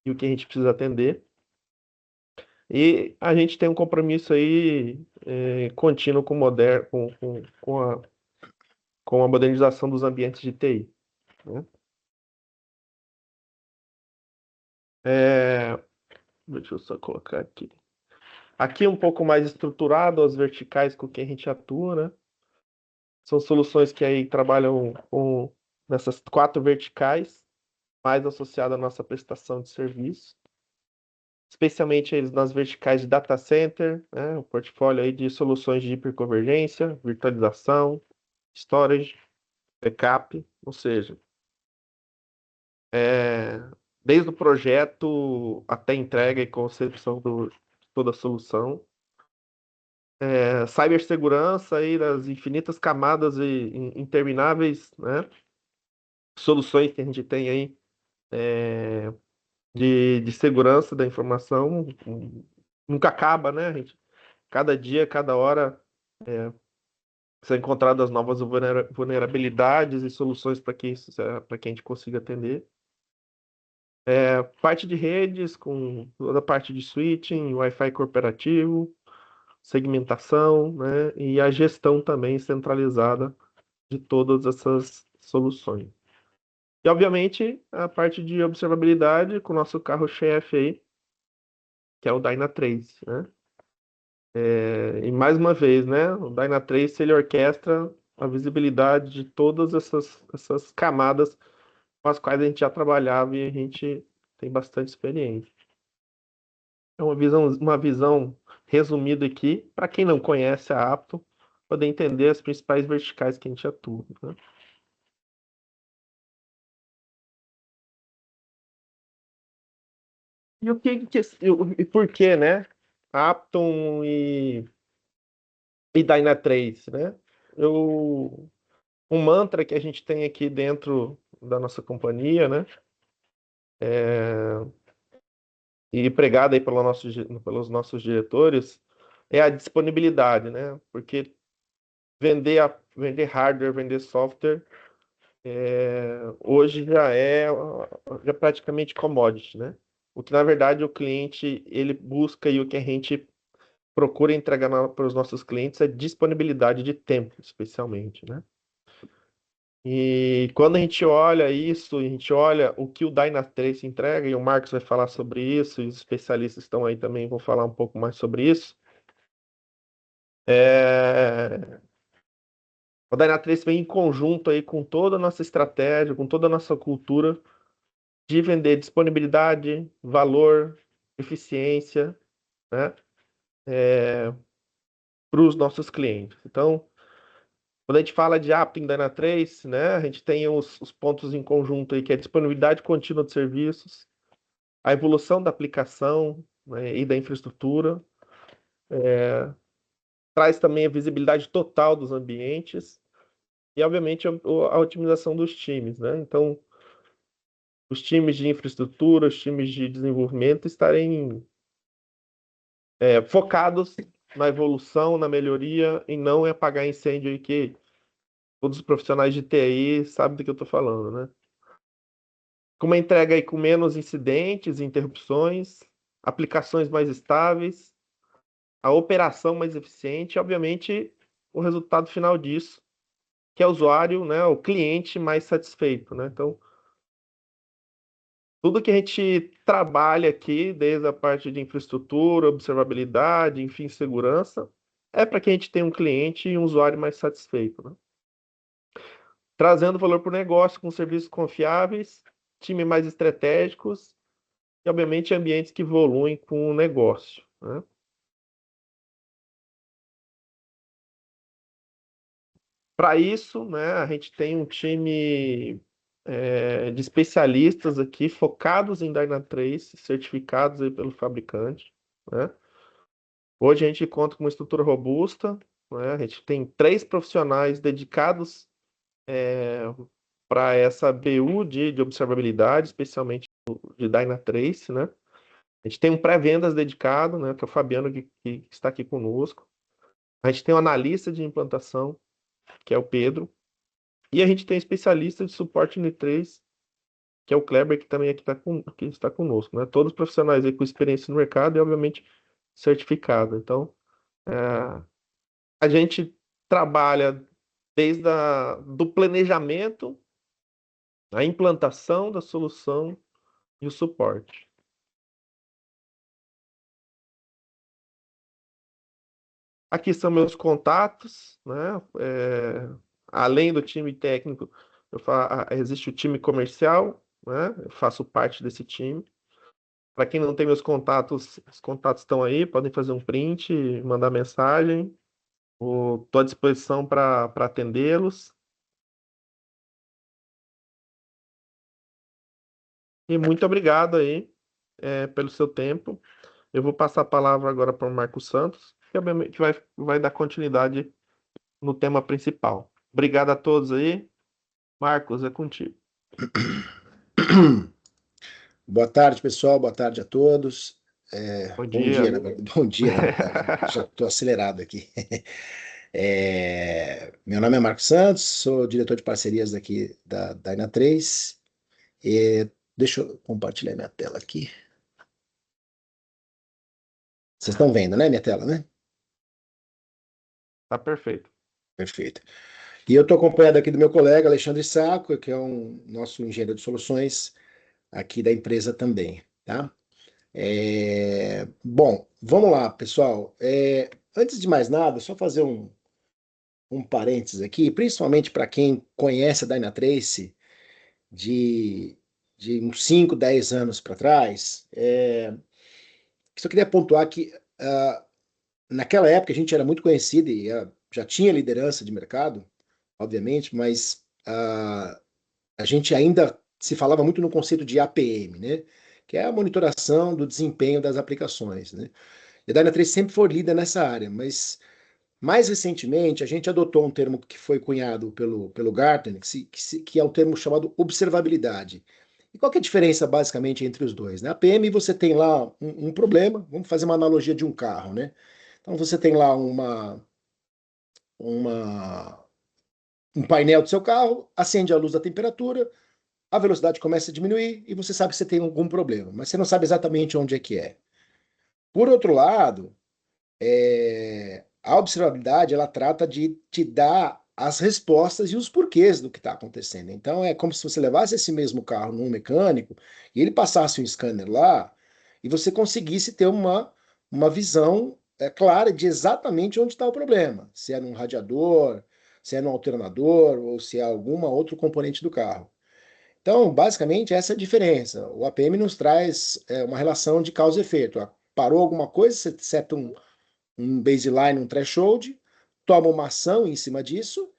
e o que a gente precisa atender. E a gente tem um compromisso aí contínuo com a modernização dos ambientes de TI, né? É, deixa eu só colocar aqui. Aqui um pouco mais estruturado, as verticais com que a gente atua, né? São soluções que aí trabalham com nessas quatro verticais, mais associada à nossa prestação de serviço, especialmente eles nas verticais de data center, né? O portfólio aí de soluções de hiperconvergência, virtualização, storage, backup, ou seja, é, desde o projeto até entrega e concepção de toda a solução. Cibersegurança aí das infinitas camadas e intermináveis, né, soluções que a gente tem aí de segurança da informação, nunca acaba, né? A gente, cada dia, cada hora, são encontradas novas vulnerabilidades e soluções para que a gente consiga atender. Parte de redes, com toda a parte de switching, Wi-Fi corporativo, segmentação, né? E a gestão também centralizada de todas essas soluções. E, obviamente, a parte de observabilidade com o nosso carro-chefe aí, que é o Dynatrace, né? E mais uma vez, né? O Dynatrace, ele orquestra a visibilidade de todas essas camadas com as quais a gente já trabalhava e a gente tem bastante experiência. É uma visão resumida aqui, para quem não conhece a Apto, poder entender as principais verticais que a gente atua, né? E e por que, né? Apton e Dynatrace, né? Eu, um mantra que a gente tem aqui dentro da nossa companhia, né? E pregado aí pelos nossos diretores, é a disponibilidade, né? Porque vender hardware, vender software, hoje já é praticamente commodity, né? O que na verdade o cliente ele busca e o que a gente procura entregar para os nossos clientes é disponibilidade de tempo, especialmente, né? E quando a gente olha isso, a gente olha o que o Dynatrace entrega, e o Marcos vai falar sobre isso, e os especialistas estão aí também vão falar um pouco mais sobre isso. O Dynatrace vem em conjunto aí com toda a nossa estratégia, com toda a nossa cultura de vender disponibilidade, valor, eficiência, né, para os nossos clientes. Então, quando a gente fala de Appium Dynatrace, né, a gente tem os pontos em conjunto aí, que é a disponibilidade contínua de serviços, a evolução da aplicação, né, e da infraestrutura, traz também a visibilidade total dos ambientes e, obviamente, a otimização dos times, né? Então, os times de infraestrutura, os times de desenvolvimento estarem focados na evolução, na melhoria e não em apagar incêndio aí que todos os profissionais de TI sabem do que eu estou falando, né? Com uma entrega aí com menos incidentes, interrupções, aplicações mais estáveis, a operação mais eficiente e, obviamente, o resultado final disso, que é o usuário, né, o cliente mais satisfeito, né? Então, tudo que a gente trabalha aqui, desde a parte de infraestrutura, observabilidade, enfim, segurança, é para que a gente tenha um cliente e um usuário mais satisfeito, né? Trazendo valor para o negócio com serviços confiáveis, time mais estratégicos e, obviamente, ambientes que evoluem com o negócio, né? Para isso, né, a gente tem um time de especialistas aqui focados em Dynatrace, certificados aí pelo fabricante, né? Hoje a gente conta com uma estrutura robusta, né? A gente tem 3 profissionais dedicados para essa BU de observabilidade, especialmente de Dynatrace, né? A gente tem um pré-vendas dedicado, né? Que é o Fabiano que está aqui conosco. A gente tem um analista de implantação, que é o Pedro. E a gente tem especialista de suporte N3, que é o Kleber, que também aqui que está conosco, né? Todos profissionais aí com experiência no mercado e, obviamente, certificado. Então, é, a gente trabalha do planejamento, a implantação da solução e o suporte. Aqui são meus contatos, né? Além do time técnico, existe o time comercial, né? Eu faço parte desse time. Para quem não tem meus contatos, os contatos estão aí, podem fazer um print, mandar mensagem. Estou à disposição para atendê-los. E muito obrigado aí, pelo seu tempo. Eu vou passar a palavra agora para o Marcos Santos, que obviamente vai dar continuidade no tema principal. Obrigado a todos aí. Marcos, é contigo. Boa tarde, pessoal. Boa tarde a todos. Bom Bom dia, dia. na verdade. Bom dia, não. Já estou acelerado aqui. Meu nome é Marcos Santos, sou diretor de parcerias aqui da Dyna3. Deixa eu compartilhar minha tela aqui. Vocês estão vendo, né, minha tela, né? Tá perfeito. Perfeito. E eu estou acompanhado aqui do meu colega Alexandre Sacco, que é um nosso engenheiro de soluções aqui da empresa também, tá? Bom, vamos lá, pessoal. Antes de mais nada, só fazer um parênteses aqui, principalmente para quem conhece a Dynatrace de uns 5, 10 anos para trás. Só queria pontuar que naquela época a gente era muito conhecido e já tinha liderança de mercado, obviamente, mas a gente ainda se falava muito no conceito de APM, né? Que é a monitoração do desempenho das aplicações, né? E a Dynatrace sempre foi líder nessa área, mas mais recentemente a gente adotou um termo que foi cunhado pelo Gartner, que é o termo chamado observabilidade. E qual que é a diferença basicamente entre os dois, né? A PM você tem lá um problema, vamos fazer uma analogia de um carro, né? Então você tem lá uma, um painel do seu carro, acende a luz da temperatura, a velocidade começa a diminuir e você sabe que você tem algum problema, mas você não sabe exatamente onde é que é. Por outro lado, a observabilidade ela trata de te dar as respostas e os porquês do que está acontecendo. Então é como se você levasse esse mesmo carro num mecânico e ele passasse um scanner lá e você conseguisse ter uma visão clara de exatamente onde está o problema. Se é num radiador, se é num alternador ou se é alguma outro componente do carro. Então, basicamente, essa é a diferença. O APM nos traz uma relação de causa e efeito. Parou alguma coisa, você seta um baseline, um threshold, toma uma ação em cima disso.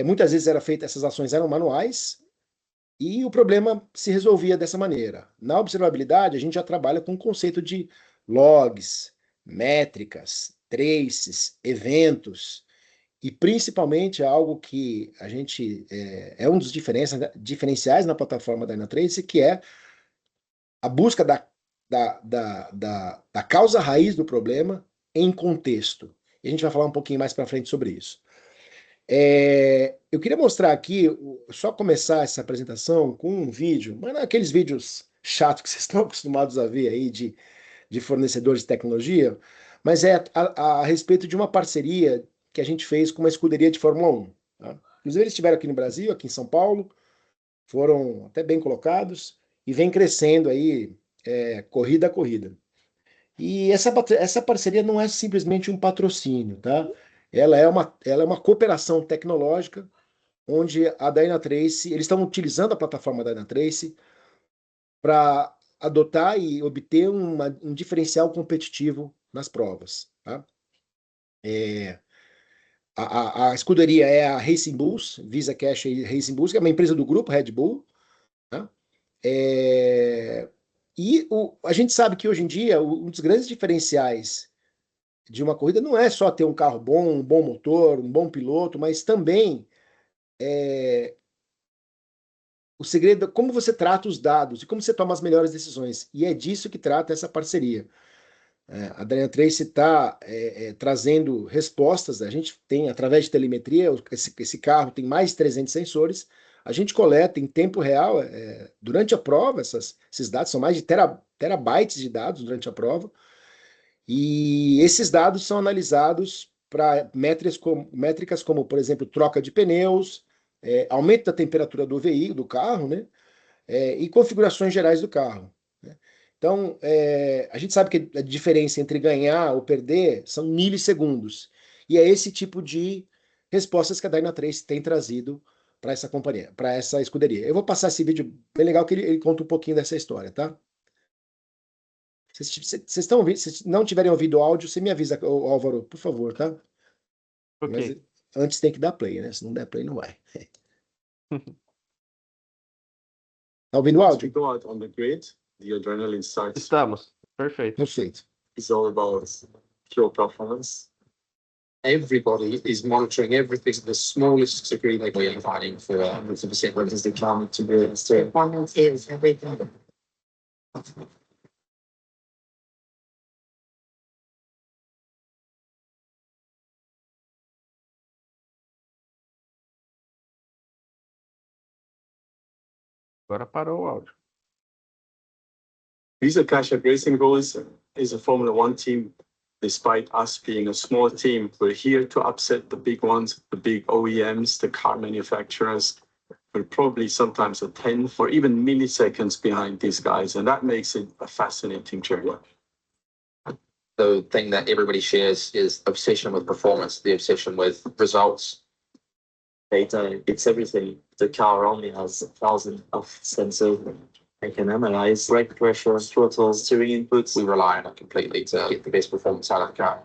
Muitas vezes essas ações eram manuais e o problema se resolvia dessa maneira. Na observabilidade, a gente já trabalha com o conceito de logs, métricas, traces, eventos e principalmente algo que a gente um dos diferenciais na plataforma da Dynatrace, que é a busca da causa raiz do problema em contexto. E a gente vai falar um pouquinho mais para frente sobre isso. Eu queria mostrar aqui, só começar essa apresentação com um vídeo, mas não é aqueles vídeos chatos que vocês estão acostumados a ver aí de fornecedores de tecnologia, mas é a respeito de uma parceria que a gente fez com uma escuderia de Fórmula 1. Tá? Inclusive, eles estiveram aqui no Brasil, aqui em São Paulo, foram até bem colocados e vem crescendo aí corrida a corrida. E essa parceria não é simplesmente um patrocínio, tá? Ela é uma cooperação tecnológica onde a Dynatrace, eles estão utilizando a plataforma Dynatrace para adotar e obter um diferencial competitivo nas provas, tá? É, a escuderia é a Racing Bulls, Visa Cash Racing Bulls, que é uma empresa do grupo Red Bull, tá? É, a gente sabe que hoje em dia um dos grandes diferenciais de uma corrida não é só ter um carro bom, um bom motor, um bom piloto, mas também o segredo é como você trata os dados e como você toma as melhores decisões. E é disso que trata essa parceria. A Daniel Trace está trazendo respostas. A gente tem, através de telemetria, esse carro tem mais de 300 sensores. a gente coleta em tempo real, durante a prova, esses dados são mais de terabytes de dados durante a prova, e esses dados são analisados para métricas como, por exemplo, troca de pneus, aumento da temperatura do veículo, do carro, né? E configurações gerais do carro, né? Então, a gente sabe que a diferença entre ganhar ou perder são milissegundos. E é esse tipo de respostas que a Dyna3 tem trazido para essa companhia, para essa escuderia. Eu vou passar esse vídeo bem legal que ele conta um pouquinho dessa história, tá? Vocês estão ouvindo? Se não tiverem ouvido o áudio, você me avisa, Álvaro, por favor, tá? Mas Ok. antes tem que dar play, né? Se não der play, não vai. Tá ouvindo o Once we áudio? go out on the grid, the adrenaline starts. Estamos. Perfeito. Perfeito. It's all about pure performance. Everybody is monitoring everything to the smallest degree they can. We are fighting for 100% what is the climate to be able to. Performance is everything. Agora parou o áudio. Visa Cash Racing Goals is a Formula One team. Despite us being a small team, we're here to upset the big ones, the big OEMs, the car manufacturers. We're probably sometimes a tenth or even milliseconds behind these guys, and that makes it a fascinating journey. The thing that everybody shares is obsession with performance, the obsession with results. Data, it's everything. The car only has 1,000 of sensors. I can analyze brake pressure, throttles, steering inputs. We rely on it completely to get the best performance out of the car.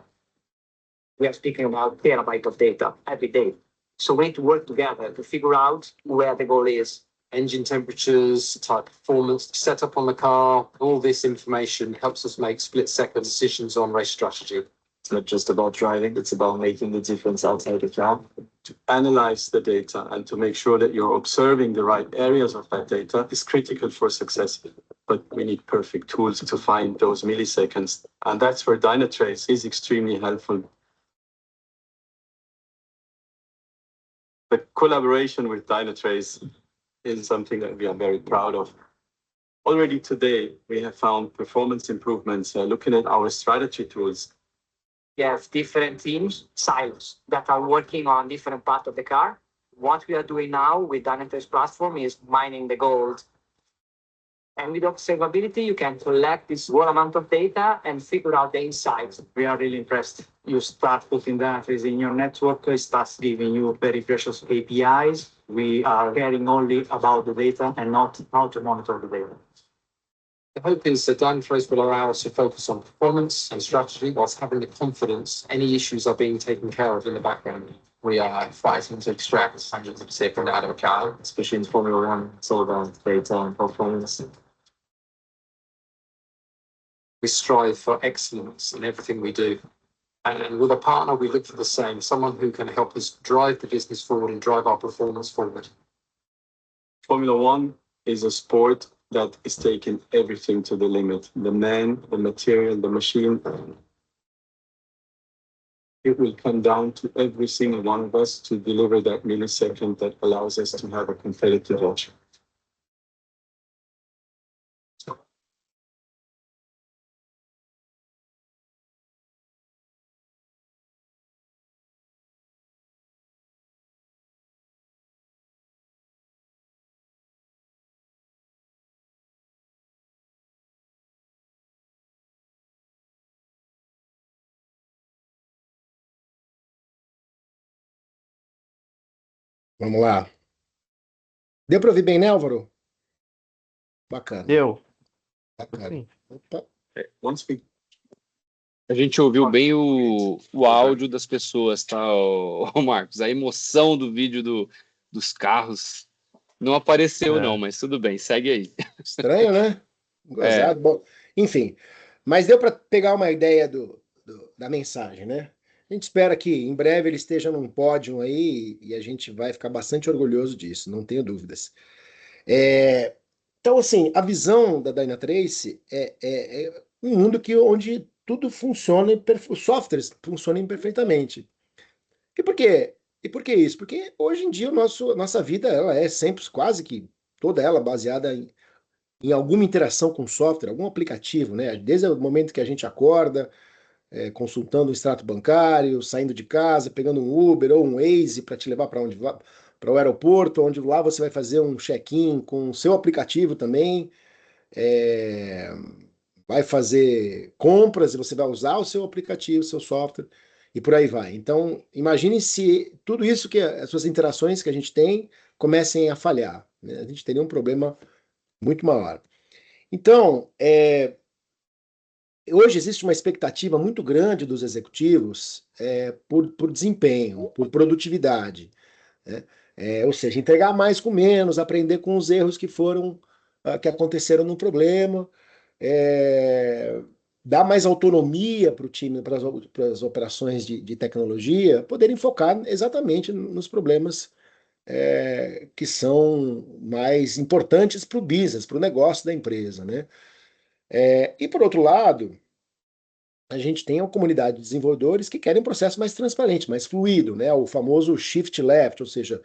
We are speaking about terabyte of data every day. So we need to work together to figure out where the goal is. Engine temperatures, type performance, setup on the car, all this information helps us make split-second decisions on race strategy. It's not just about driving, it's about making the difference outside the car. To analyze the data and to make sure that you're observing the right areas of that data is critical for success. But we need perfect tools to find those milliseconds. And that's where Dynatrace is extremely helpful. The collaboration with Dynatrace is something that we are very proud of. Already today, we have found performance improvements looking at our strategy tools. We have different teams, silos, that are working on different parts of the car. What we are doing now with Dynatrace platform is mining the gold. And with observability, you can collect this small amount of data and figure out the insights. We are really impressed. You start putting Dynatrace in your network, it starts giving you very precious APIs. We are caring only about the data and not how to monitor the data. The hope is that Dynatrace will allow us to focus on performance and strategy whilst having the confidence any issues are being taken care of in the background. We are fighting to extract hundreds of seconds out of a car. Especially in Formula One, it's all about data and performance. We strive for excellence in everything we do. And with a partner, we look for the same, someone who can help us drive the business forward and drive our performance forward. Formula One is a sport that is taking everything to the limit. The man, the material, the machine. It will come down to every single one of us to deliver that millisecond that allows us to have a competitive edge. Vamos lá. Deu para ouvir bem, né, Álvaro? Bacana. Deu. Bacana. Sim. Opa. Once we A gente ouviu bem o áudio das pessoas, tá, ô Marcos? A emoção do vídeo dos carros não apareceu, não, mas tudo bem, segue aí. Estranho, né? Gozado. Bom, enfim, mas deu para pegar uma ideia da mensagem, né? A gente espera que em breve ele esteja num pódio aí e a gente vai ficar bastante orgulhoso disso, não tenho dúvidas. Então, assim, a visão da Dynatrace é um mundo onde tudo funciona, os softwares funcionem perfeitamente. E por quê? E por que isso? Porque hoje em dia nossa vida ela é sempre, quase que toda ela baseada em alguma interação com software, algum aplicativo, né? Desde o momento que a gente acorda, consultando o extrato bancário, saindo de casa, pegando um Uber ou um Waze para te levar para onde vai, para o aeroporto, onde lá você vai fazer um check-in com o seu aplicativo também, é, vai fazer compras e você vai usar o seu aplicativo, o seu software e por aí vai. Então, imagine se tudo isso que as suas interações que a gente tem comecem a falhar, né? A gente teria um problema muito maior. Então, hoje existe uma expectativa muito grande dos executivos por desempenho, por produtividade, né? Ou seja, entregar mais com menos, aprender com os erros que aconteceram no problema, dar mais autonomia para o time, para as operações de tecnologia, poderem focar exatamente nos problemas que são mais importantes para o business, para o negócio da empresa, né? E por outro lado, a gente tem a comunidade de desenvolvedores que querem um processo mais transparente, mais fluido, né? O famoso shift left, ou seja,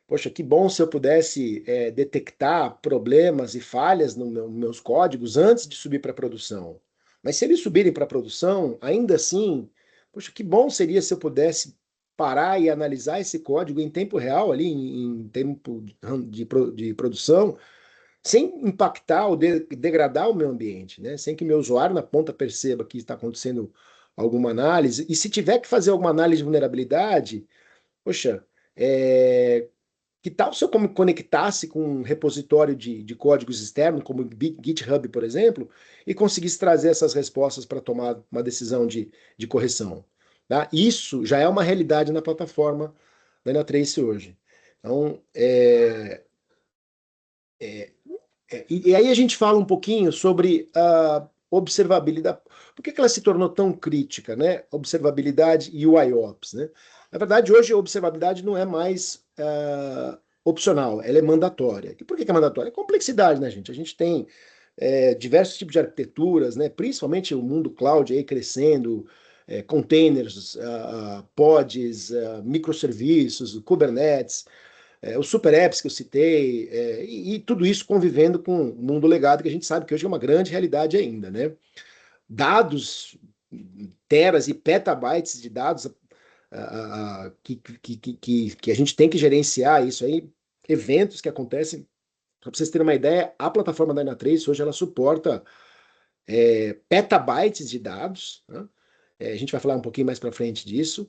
poxa, que bom se eu pudesse detectar problemas e falhas nos meus códigos antes de subir para a produção. Mas se eles subirem para a produção, ainda assim, poxa, que bom seria se eu pudesse parar e analisar esse código em tempo real, ali em tempo de produção, sem impactar ou degradar o meu ambiente, né? Sem que meu usuário na ponta perceba que está acontecendo alguma análise. E se tiver que fazer alguma análise de vulnerabilidade, poxa, que tal se eu conectasse com um repositório de códigos externo, como o GitHub, por exemplo, e conseguisse trazer essas respostas para tomar uma decisão de correção? Tá? Isso já é uma realidade na plataforma da Dynatrace hoje. Então, e aí a gente fala um pouquinho sobre a observabilidade. Por que ela se tornou tão crítica, né? Observabilidade e o IOPS, né? Na verdade, hoje a observabilidade não é mais opcional, ela é mandatória. E por que é mandatória? É complexidade, né, gente? A gente tem diversos tipos de arquiteturas, né? Principalmente o mundo cloud aí crescendo, containers, pods, microserviços, Kubernetes, os super apps que eu citei, e tudo isso convivendo com o mundo legado, que a gente sabe que hoje é uma grande realidade ainda, né? Dados, teras e petabytes de dados que a gente tem que gerenciar isso aí, eventos que acontecem. Para vocês terem uma ideia, a plataforma da Dynatrace hoje ela suporta petabytes de dados, né? A gente vai falar um pouquinho mais para frente disso,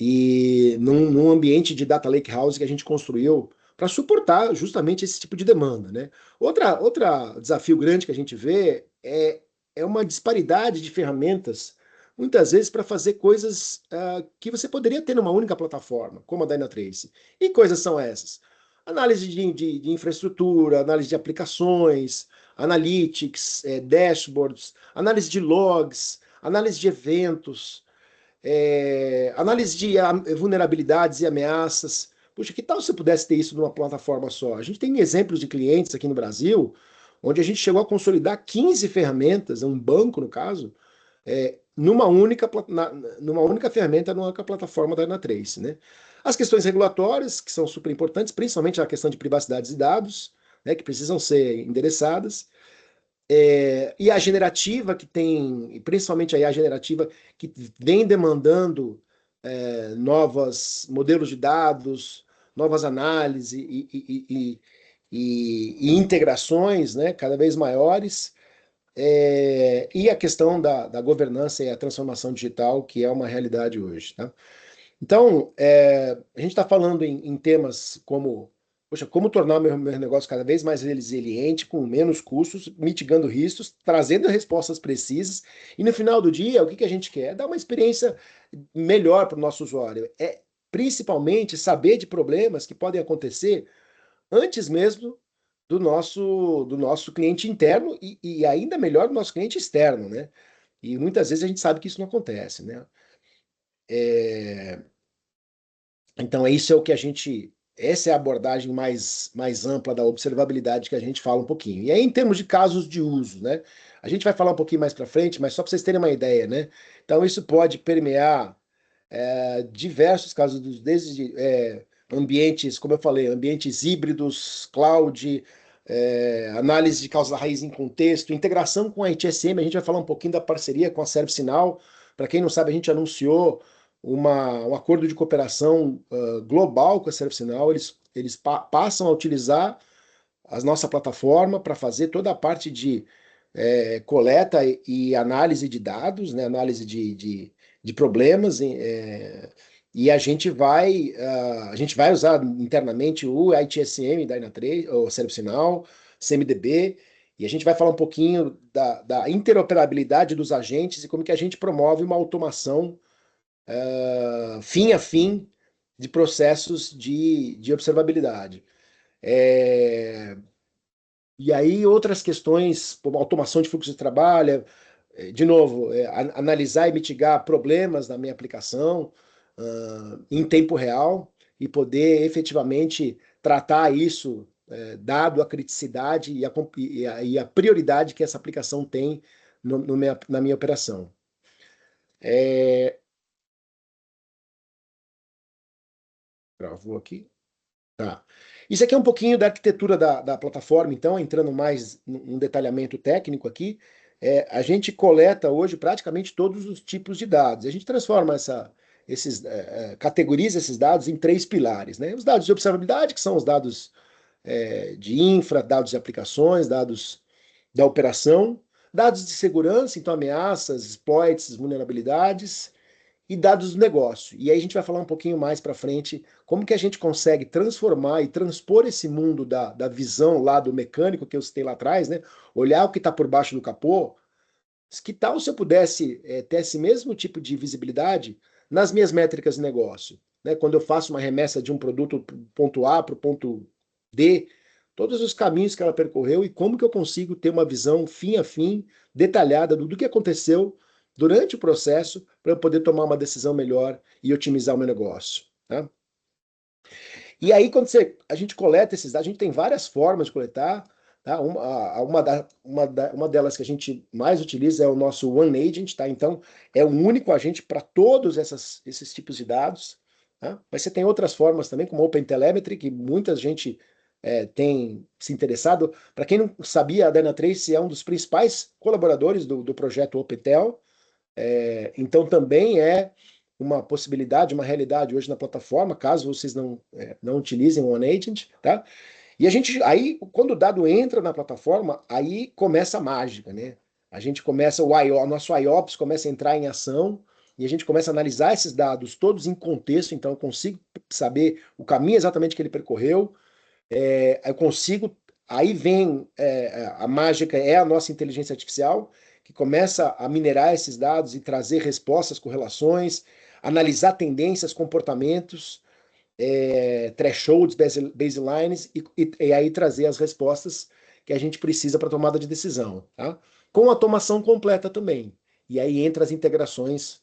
e num ambiente de data lake house que a gente construiu para suportar justamente esse tipo de demanda, né? Outra desafio grande que a gente vê é uma disparidade de ferramentas, muitas vezes para fazer coisas que você poderia ter numa única plataforma, como a Dynatrace. E coisas são essas? Análise de infraestrutura, análise de aplicações, analytics, dashboards, análise de logs, análise de eventos, análise de vulnerabilidades e ameaças. Puxa, que tal se eu pudesse ter isso numa plataforma só? A gente tem exemplos de clientes aqui no Brasil, onde a gente chegou a consolidar 15 ferramentas, um banco no caso, numa única ferramenta, numa única plataforma da Dynatrace, né? As questões regulatórias, que são super importantes, principalmente a questão de privacidade de dados, né, que precisam ser endereçadas, e a generativa que tem, principalmente aí a generativa que vem demandando novos modelos de dados, novas análises e integrações, né, cada vez maiores, e a questão da governança e a transformação digital, que é uma realidade hoje, tá? Então, a gente está falando em temas como, poxa, como tornar o meu negócio cada vez mais resiliente, com menos custos, mitigando riscos, trazendo respostas precisas, e no final do dia, o que a gente quer? Dar uma experiência melhor para o nosso usuário. Principalmente saber de problemas que podem acontecer antes mesmo do nosso cliente interno e ainda melhor do nosso cliente externo, né? E muitas vezes a gente sabe que isso não acontece, né? Então, isso é o que essa é a abordagem mais ampla da observabilidade que a gente fala um pouquinho. E aí, em termos de casos de uso, né? A gente vai falar um pouquinho mais para frente, mas só para vocês terem uma ideia, né? Então, isso pode permear diversos casos, desde ambientes, como eu falei, ambientes híbridos, cloud, análise de causa raiz em contexto, integração com a ITSM. A gente vai falar um pouquinho da parceria com a ServiceNow. Para quem não sabe, a gente anunciou um acordo de cooperação global com a ServiceNow. Eles passam a utilizar a nossa plataforma para fazer toda a parte de coleta e análise de dados, né, análise de problemas, e a gente vai usar internamente o ITSM da Dynatrace, o ServiceNow, CMDB, e a gente vai falar um pouquinho da interoperabilidade dos agentes e como que a gente promove uma automação fim a fim de processos de observabilidade. E aí outras questões, como automação de fluxo de trabalho, de novo, analisar e mitigar problemas na minha aplicação em tempo real e poder efetivamente tratar isso, dado a criticidade e a prioridade que essa aplicação tem na minha operação. Travou aqui. Tá. Isso aqui é um pouquinho da arquitetura da plataforma, então, entrando mais num detalhamento técnico aqui, a gente coleta hoje praticamente todos os tipos de dados. A gente transforma categoriza esses dados em 3 pilares, né? Os dados de observabilidade, que são os dados de infra, dados de aplicações, dados da operação, dados de segurança, então ameaças, exploits, vulnerabilidades, e dados do negócio. E aí a gente vai falar um pouquinho mais para frente como que a gente consegue transformar e transpor esse mundo da visão lá do mecânico que eu citei lá atrás, né? Olhar o que está por baixo do capô. Que tal se eu pudesse ter esse mesmo tipo de visibilidade nas minhas métricas de negócio? Né? Quando eu faço uma remessa de um produto do ponto A para o ponto D, todos os caminhos que ela percorreu e como que eu consigo ter uma visão fim a fim, detalhada do que aconteceu durante o processo para eu poder tomar uma decisão melhor e otimizar o meu negócio. Tá? E aí, quando a gente coleta esses dados, a gente tem várias formas de coletar. Tá? Uma delas que a gente mais utiliza é o nosso One Agent, tá? Então, é um único agente para todos esses tipos de dados. Tá? Mas você tem outras formas também, como OpenTelemetry, que muita gente tem se interessado. Para quem não sabia, a Dynatrace é um dos principais colaboradores do projeto OpenTel. Então também é uma possibilidade, uma realidade hoje na plataforma, caso vocês não utilizem o OneAgent, tá? E aí, quando o dado entra na plataforma, aí começa a mágica, né? A gente começa, o nosso IOPS começa a entrar em ação, e a gente começa a analisar esses dados todos em contexto, então eu consigo saber o caminho exatamente que ele percorreu, eu consigo, aí vem a mágica, é a nossa inteligência artificial, que começa a minerar esses dados e trazer respostas, correlações, analisar tendências, comportamentos, thresholds, baselines, e aí trazer as respostas que a gente precisa para tomada de decisão. Tá? Com automação completa também. E aí entra as integrações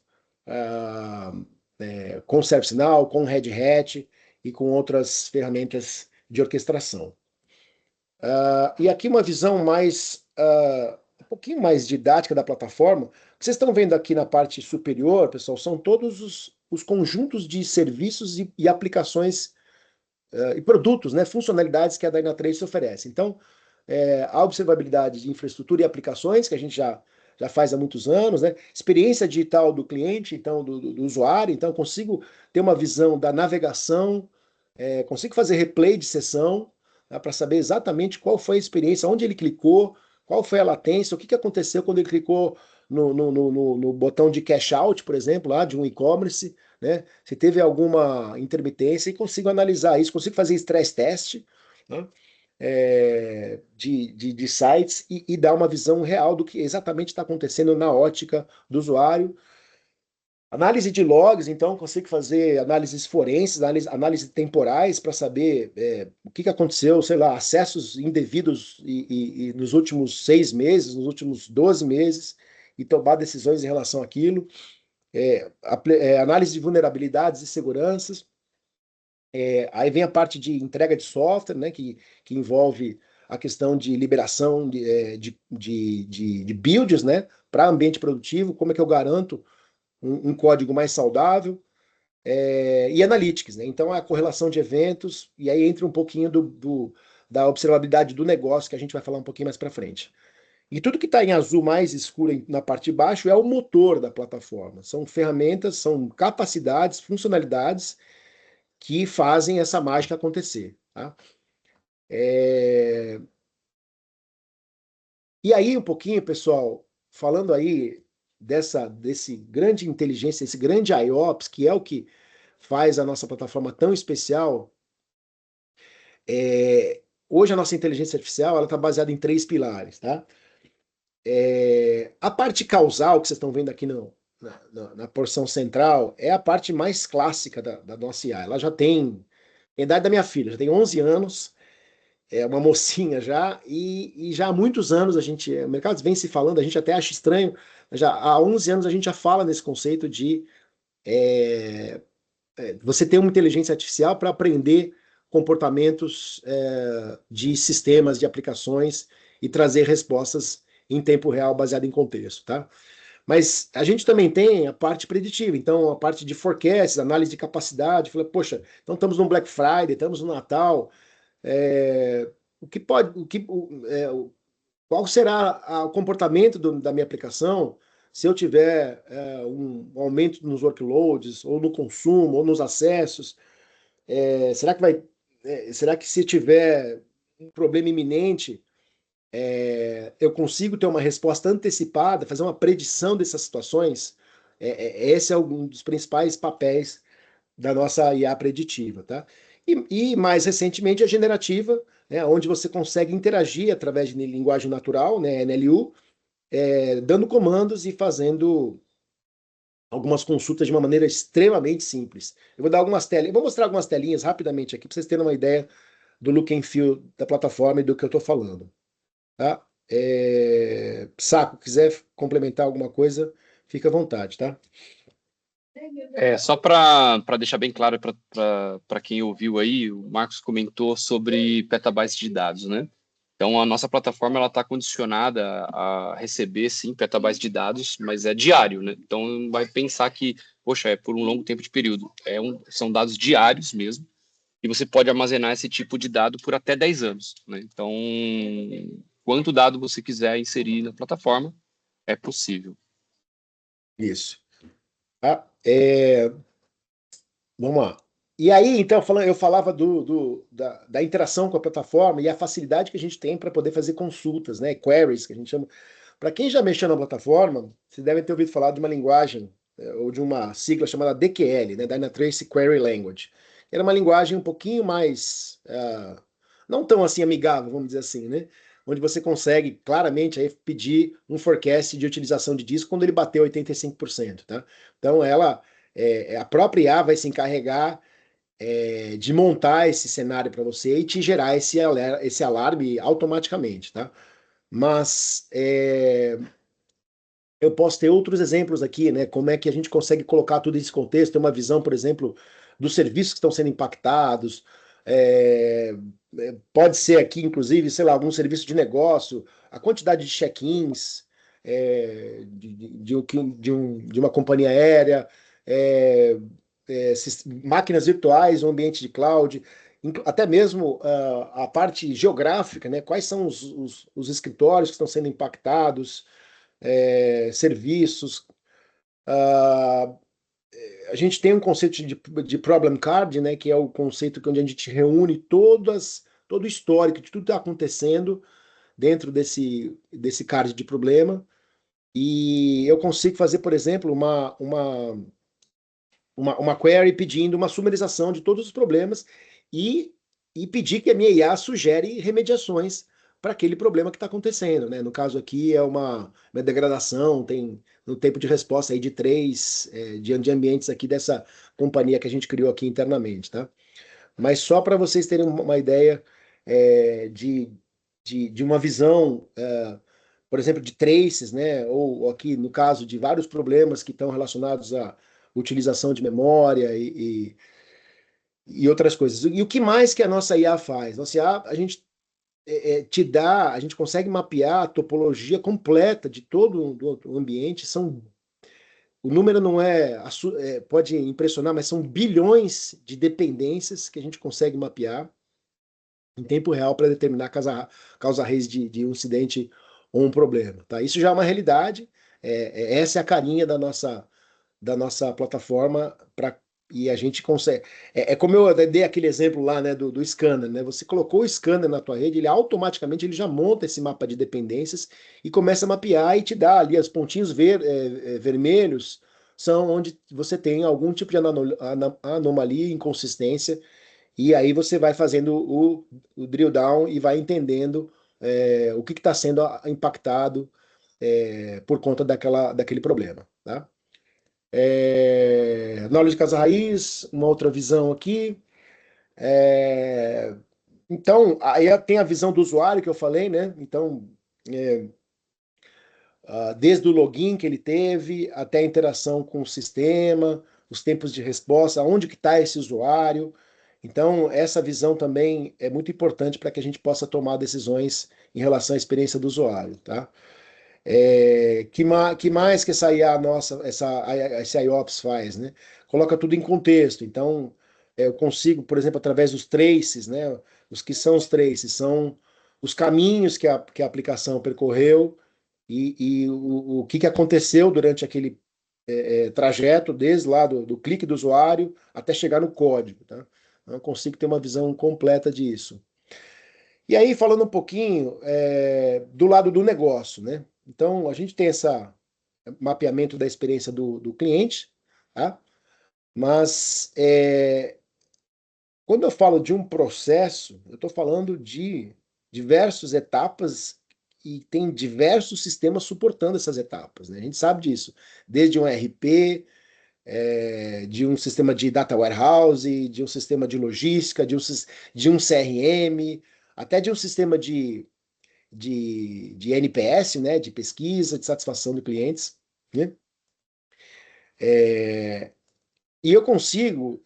com o ServiceNow, com o Red Hat e com outras ferramentas de orquestração. E aqui uma visão mais um pouquinho mais didática da plataforma. O que vocês estão vendo aqui na parte superior, pessoal, são todos os conjuntos de serviços e aplicações e produtos, né, funcionalidades que a Dynatrace oferece. Então, a observabilidade de infraestrutura e aplicações, que a gente já faz há muitos anos, né? Experiência digital do cliente, então do usuário, então consigo ter uma visão da navegação, consigo fazer replay de sessão, tá, para saber exatamente qual foi a experiência, onde ele clicou, qual foi a latência, o que aconteceu quando ele clicou no botão de cash out, por exemplo, lá de um e-commerce, né? Se teve alguma intermitência, e consigo analisar isso, consigo fazer stress test, né? De sites e dar uma visão real do que exatamente está acontecendo na ótica do usuário. Análise de logs, então, consigo fazer análises forenses, análise temporais para saber o que aconteceu, sei lá, acessos indevidos e nos últimos 6 meses, nos últimos 12 meses, e tomar decisões em relação àquilo. Análise de vulnerabilidades e seguranças. Aí vem a parte de entrega de software, né, que envolve a questão de liberação de builds, né, para ambiente produtivo, como é que eu garanto um código mais saudável. e Analytics, né? Então, a correlação de eventos, e aí entra um pouquinho da observabilidade do negócio, que a gente vai falar um pouquinho mais para frente. E tudo que está em azul mais escuro na parte de baixo é o motor da plataforma. São ferramentas, são capacidades, funcionalidades que fazem essa mágica acontecer. Tá? E aí, um pouquinho, pessoal, falando aí desse grande inteligência, esse grande IOPS, que é o que faz a nossa plataforma tão especial, hoje a nossa inteligência artificial está baseada em 3 pilares. Tá? A parte causal, que vocês estão vendo aqui na porção central, é a parte mais clássica da nossa IA. Ela já tem a idade da minha filha, já tem 11 anos, é uma mocinha já, e já há muitos anos o mercado vem se falando, a gente até acha estranho, já há 11 anos a gente já fala nesse conceito de você ter uma inteligência artificial para aprender comportamentos de sistemas, de aplicações e trazer respostas em tempo real baseado em contexto, tá? Mas a gente também tem a parte preditiva, então a parte de forecast, análise de capacidade, fala, poxa, então estamos no Black Friday, estamos no Natal, qual será o comportamento da minha aplicação se eu tiver um aumento nos workloads, ou no consumo, ou nos acessos? Será que se tiver um problema iminente, eu consigo ter uma resposta antecipada, fazer uma predição dessas situações? Esse é um dos principais papéis da nossa IA preditiva, tá? E mais recentemente a generativa, né, onde você consegue interagir através de linguagem natural, né, NLU, dando comandos e fazendo algumas consultas de uma maneira extremamente simples. Eu vou dar algumas telas, eu vou mostrar algumas telinhas rapidamente aqui para vocês terem uma ideia do look and feel da plataforma e do que eu estou falando. Tá? Saco, quiser complementar alguma coisa, fica à vontade, tá? Só para deixar bem claro para quem ouviu aí, o Marcos comentou sobre petabytes de dados, né? Então, a nossa plataforma está condicionada a receber, sim, petabytes de dados, mas é diário, né? Então, vai pensar que, poxa, é por um longo tempo de período. São dados diários mesmo, e você pode armazenar esse tipo de dado por até 10 anos, né? Então, quanto dado você quiser inserir na plataforma, é possível. Isso. Tá? Vamos lá. E aí, então, eu falava da interação com a plataforma e a facilidade que a gente tem para poder fazer consultas, né? Queries, que a gente chama. Para quem já mexeu na plataforma, vocês devem ter ouvido falar de uma linguagem, ou de uma sigla chamada DQL, né? Dynatrace Query Language. Era uma linguagem um pouquinho mais, não tão assim amigável, vamos dizer assim, né? Onde você consegue claramente aí pedir um forecast de utilização de disco quando ele bateu 85%, tá? Então, a própria IA vai se encarregar de montar esse cenário para você e te gerar esse alarme automaticamente, tá? Mas eu posso ter outros exemplos aqui, né? Como é que a gente consegue colocar tudo esse contexto, ter uma visão, por exemplo, dos serviços que estão sendo impactados. Pode ser aqui, inclusive, sei lá, algum serviço de negócio, a quantidade de check-ins de uma companhia aérea, máquinas virtuais, um ambiente de cloud, até mesmo a parte geográfica, né? Quais são os escritórios que estão sendo impactados, serviços. A gente tem um conceito de problem card, né? Que é o conceito onde a gente reúne todo o histórico de tudo que está acontecendo dentro desse card de problema. E eu consigo fazer, por exemplo, uma query pedindo uma sumarização de todos os problemas e pedir que a minha IA sugere remediações para aquele problema que está acontecendo, né? No caso aqui é uma degradação, tem um tempo de resposta aí de 3 de ambientes aqui dessa companhia que a gente criou aqui internamente, tá? Mas só para vocês terem uma ideia de uma visão, por exemplo, de traces, né? Ou aqui no caso de vários problemas que estão relacionados à utilização de memória e outras coisas. E o que mais que a nossa IA faz? Nossa IA, a gente a gente consegue mapear a topologia completa de todo o ambiente. São o número não pode impressionar, mas são bilhões de dependências que a gente consegue mapear em tempo real para determinar a causa raiz de um incidente ou um problema. Tá? Isso já é uma realidade, essa é a carinha da nossa plataforma, e a gente consegue. Como eu dei aquele exemplo lá, né, do scanner, né? Você colocou o scanner na tua rede, ele automaticamente já monta esse mapa de dependências e começa a mapear e te dá ali os pontinhos vermelhos, são onde você tem algum tipo de anomalia, inconsistência, e aí você vai fazendo o drill down e vai entendendo o que está sendo impactado por conta daquele problema, tá? Knowledge Casa Raiz, uma outra visão aqui. Então, aí tem a visão do usuário que eu falei, né? Então, desde o login que ele teve, até a interação com o sistema, os tempos de resposta, onde que está esse usuário. Então, essa visão também é muito importante para que a gente possa tomar decisões em relação à experiência do usuário, tá? Que mais que essa IA nossa, esse IOPS faz, né? Coloca tudo em contexto. Então, eu consigo, por exemplo, através dos traces, né? Os que são os traces são os caminhos que a aplicação percorreu e o que aconteceu durante aquele trajeto, desde lá do clique do usuário até chegar no código, tá? Então, eu consigo ter uma visão completa disso. E aí, falando um pouquinho do lado do negócio, né? Então, a gente tem esse mapeamento da experiência do cliente, tá? Mas quando eu falo de um processo, eu estou falando de diversas etapas e tem diversos sistemas suportando essas etapas, né? A gente sabe disso, desde um ERP, de um sistema de data warehouse, de um sistema de logística, de um CRM, até de um sistema de NPS, né, de pesquisa, de satisfação de clientes, né? E eu consigo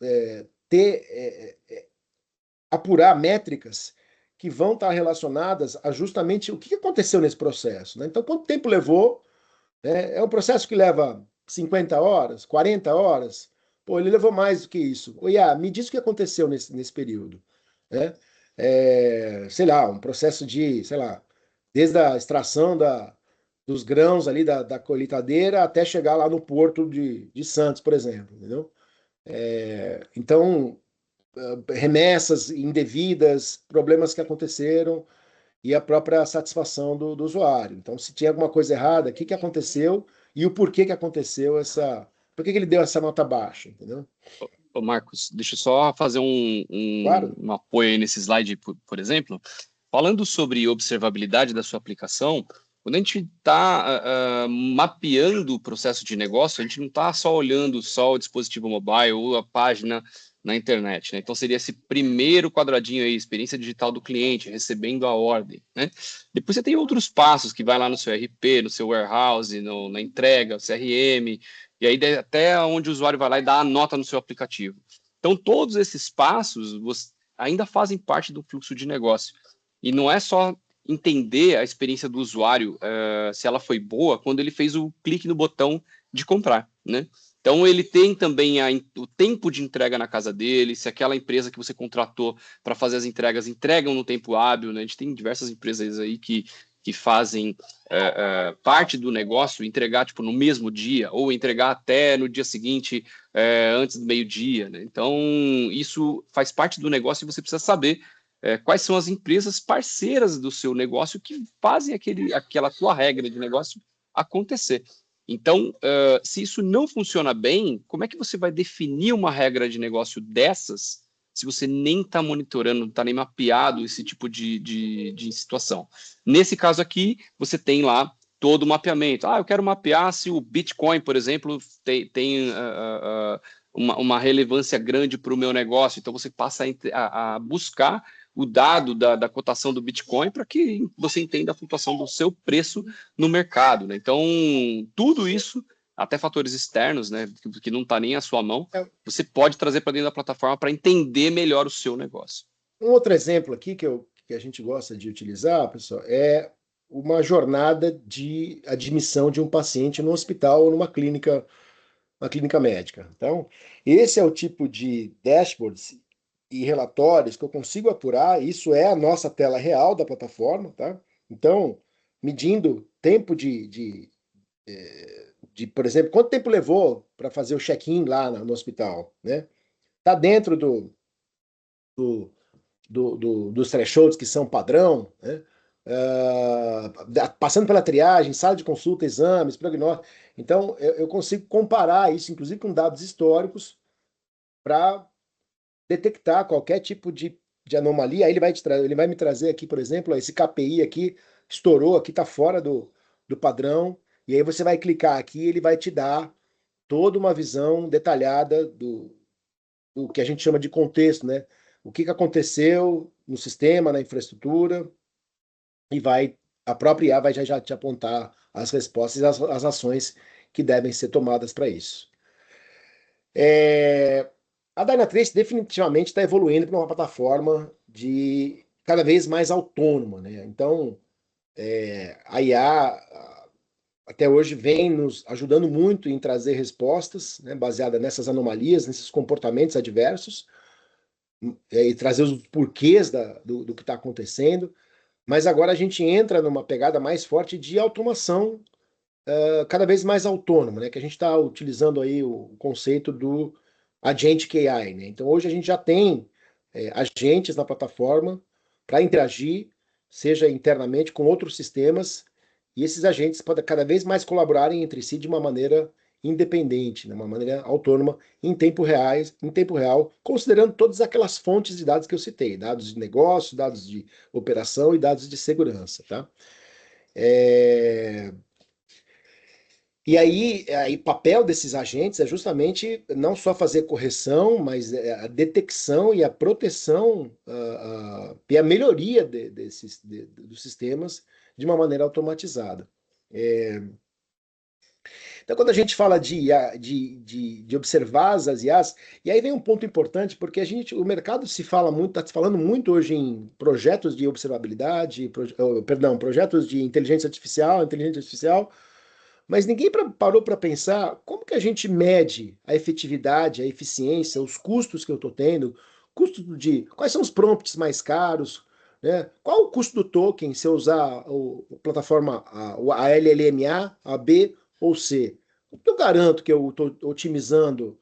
apurar métricas que vão estar relacionadas a justamente o que aconteceu nesse processo, né? Então, quanto tempo levou? Né? É um processo que leva 50 horas, 40 horas? Pô, ele levou mais do que isso. Me diz o que aconteceu nesse período, né? Sei lá, um processo sei lá, desde a extração dos grãos ali da colheitadeira até chegar lá no porto de Santos, por exemplo, entendeu? Então, remessas indevidas, problemas que aconteceram e a própria satisfação do usuário. Então, se tinha alguma coisa errada, o que aconteceu e o porquê que aconteceu por que ele deu essa nota baixa, entendeu? Ô Marcos, deixa eu só fazer Claro. um apoio aí nesse slide, por exemplo. Falando sobre observabilidade da sua aplicação, quando a gente está mapeando o processo de negócio, a gente não está só olhando só o dispositivo mobile ou a página na internet, né? Então seria esse primeiro quadradinho aí, experiência digital do cliente, recebendo a ordem, né? Depois você tem outros passos que vai lá no seu RP, no seu warehouse, na entrega, CRM, e aí até onde o usuário vai lá e dá a nota no seu aplicativo. Então todos esses passos ainda fazem parte do fluxo de negócio. E não é só entender a experiência do usuário, se ela foi boa, quando ele fez o clique no botão de comprar, né? Então, ele tem também o tempo de entrega na casa dele, se aquela empresa que você contratou para fazer as entregas entregam no tempo hábil, né? A gente tem diversas empresas aí que fazem parte do negócio entregar tipo, no mesmo dia, ou entregar até no dia seguinte, antes do meio-dia, né? Então, isso faz parte do negócio e você precisa saber quais são as empresas parceiras do seu negócio que fazem aquela tua regra de negócio acontecer. Então, se isso não funciona bem, como é que você vai definir uma regra de negócio dessas se você nem está monitorando, não está nem mapeado esse tipo de situação? Nesse caso aqui, você tem lá todo o mapeamento. Eu quero mapear se o Bitcoin, por exemplo, tem uma relevância grande para o meu negócio. Então, você passa a buscar o dado da cotação do Bitcoin para que você entenda a flutuação do seu preço no mercado, né? Então, tudo isso, até fatores externos, né, que não está nem à sua mão, você pode trazer para dentro da plataforma para entender melhor o seu negócio. Um outro exemplo aqui que a gente gosta de utilizar, pessoal, é uma jornada de admissão de um paciente no hospital ou numa clínica uma clínica médica. Então, esse é o tipo de dashboards e relatórios que eu consigo apurar. Isso é a nossa tela real da plataforma, tá? Então, medindo tempo por exemplo, quanto tempo levou para fazer o check-in lá no hospital, né? Tá dentro dos thresholds que são padrão, né? Passando pela triagem, sala de consulta, exames, prognóstico. Então, eu consigo comparar isso, inclusive com dados históricos, para detectar qualquer tipo de anomalia. Aí ele vai me trazer aqui, por exemplo, esse KPI aqui estourou, aqui está fora do padrão, e aí você vai clicar aqui e ele vai te dar toda uma visão detalhada do que a gente chama de contexto, né? O que aconteceu no sistema, na infraestrutura, e a própria IA vai já te apontar as respostas e as ações que devem ser tomadas para isso. A Dynatrace definitivamente está evoluindo para uma plataforma de cada vez mais autônoma, né? Então, a IA até hoje vem nos ajudando muito em trazer respostas, né, baseadas nessas anomalias, nesses comportamentos adversos, e trazer os porquês do que está acontecendo. Mas agora a gente entra numa pegada mais forte de automação, cada vez mais autônoma, né? Que a gente está utilizando aí o conceito do Agentic AI, né? Então hoje a gente já tem agentes na plataforma para interagir, seja internamente com outros sistemas, e esses agentes podem cada vez mais colaborarem entre si de uma maneira independente, de uma maneira autônoma, em tempo real, considerando todas aquelas fontes de dados que eu citei, dados de negócio, dados de operação e dados de segurança, tá? E aí, o papel desses agentes é justamente não só fazer correção, mas a detecção e a proteção e a melhoria dos sistemas de uma maneira automatizada. Então, quando a gente fala de observar as IAs, e aí vem um ponto importante, porque o mercado está se falando muito hoje em projetos de observabilidade, projetos de inteligência artificial, mas ninguém parou para pensar como que a gente mede a efetividade, a eficiência, os custos que eu estou tendo, quais são os prompts mais caros, né? Qual o custo do token se eu usar a plataforma a LLMA, a B ou C? Como que eu garanto que eu estou otimizando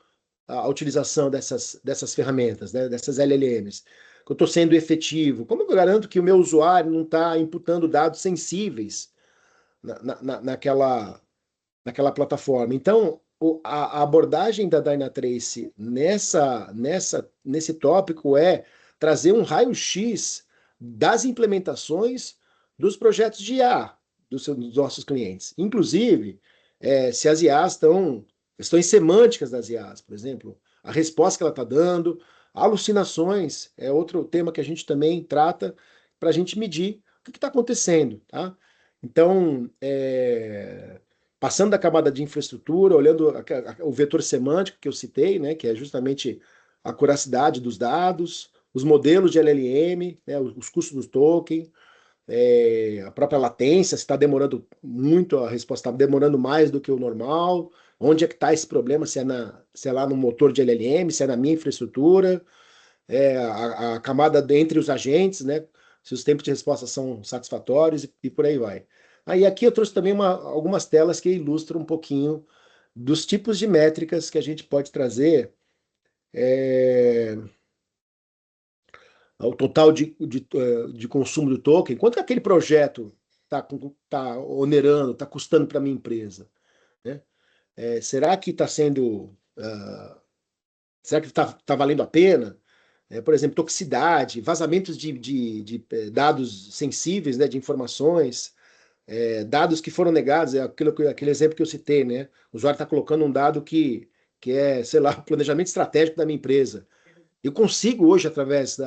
a utilização dessas ferramentas, né? Dessas LLMs? Que eu estou sendo efetivo? Como eu garanto que o meu usuário não está imputando dados sensíveis naquela plataforma? Então, a abordagem da Dynatrace nesse tópico é trazer um raio-x das implementações dos projetos de IA dos nossos clientes. Inclusive, se as IAs estão questões semânticas das IAs, por exemplo, a resposta que ela está dando, alucinações é outro tema que a gente também trata para a gente medir o que está acontecendo, tá? Então, passando da camada de infraestrutura, olhando o vetor semântico que eu citei, né, que é justamente a curacidade dos dados, os modelos de LLM, né, os custos do token, a própria latência, se está demorando muito, a resposta está demorando mais do que o normal, onde é que está esse problema, se é lá no motor de LLM, se é na minha infraestrutura, a camada entre os agentes, né, se os tempos de resposta são satisfatórios e por aí vai. Aí aqui eu trouxe também algumas telas que ilustram um pouquinho dos tipos de métricas que a gente pode trazer, o total de consumo do token, quanto que aquele projeto está onerando, está custando para a minha empresa, né? Será que está sendo... será que está valendo a pena? Por exemplo, toxicidade, vazamentos de dados sensíveis, né, de informações, dados que foram negados, aquele exemplo que eu citei, né? O usuário está colocando um dado que é, sei lá, o planejamento estratégico da minha empresa. Eu consigo hoje, através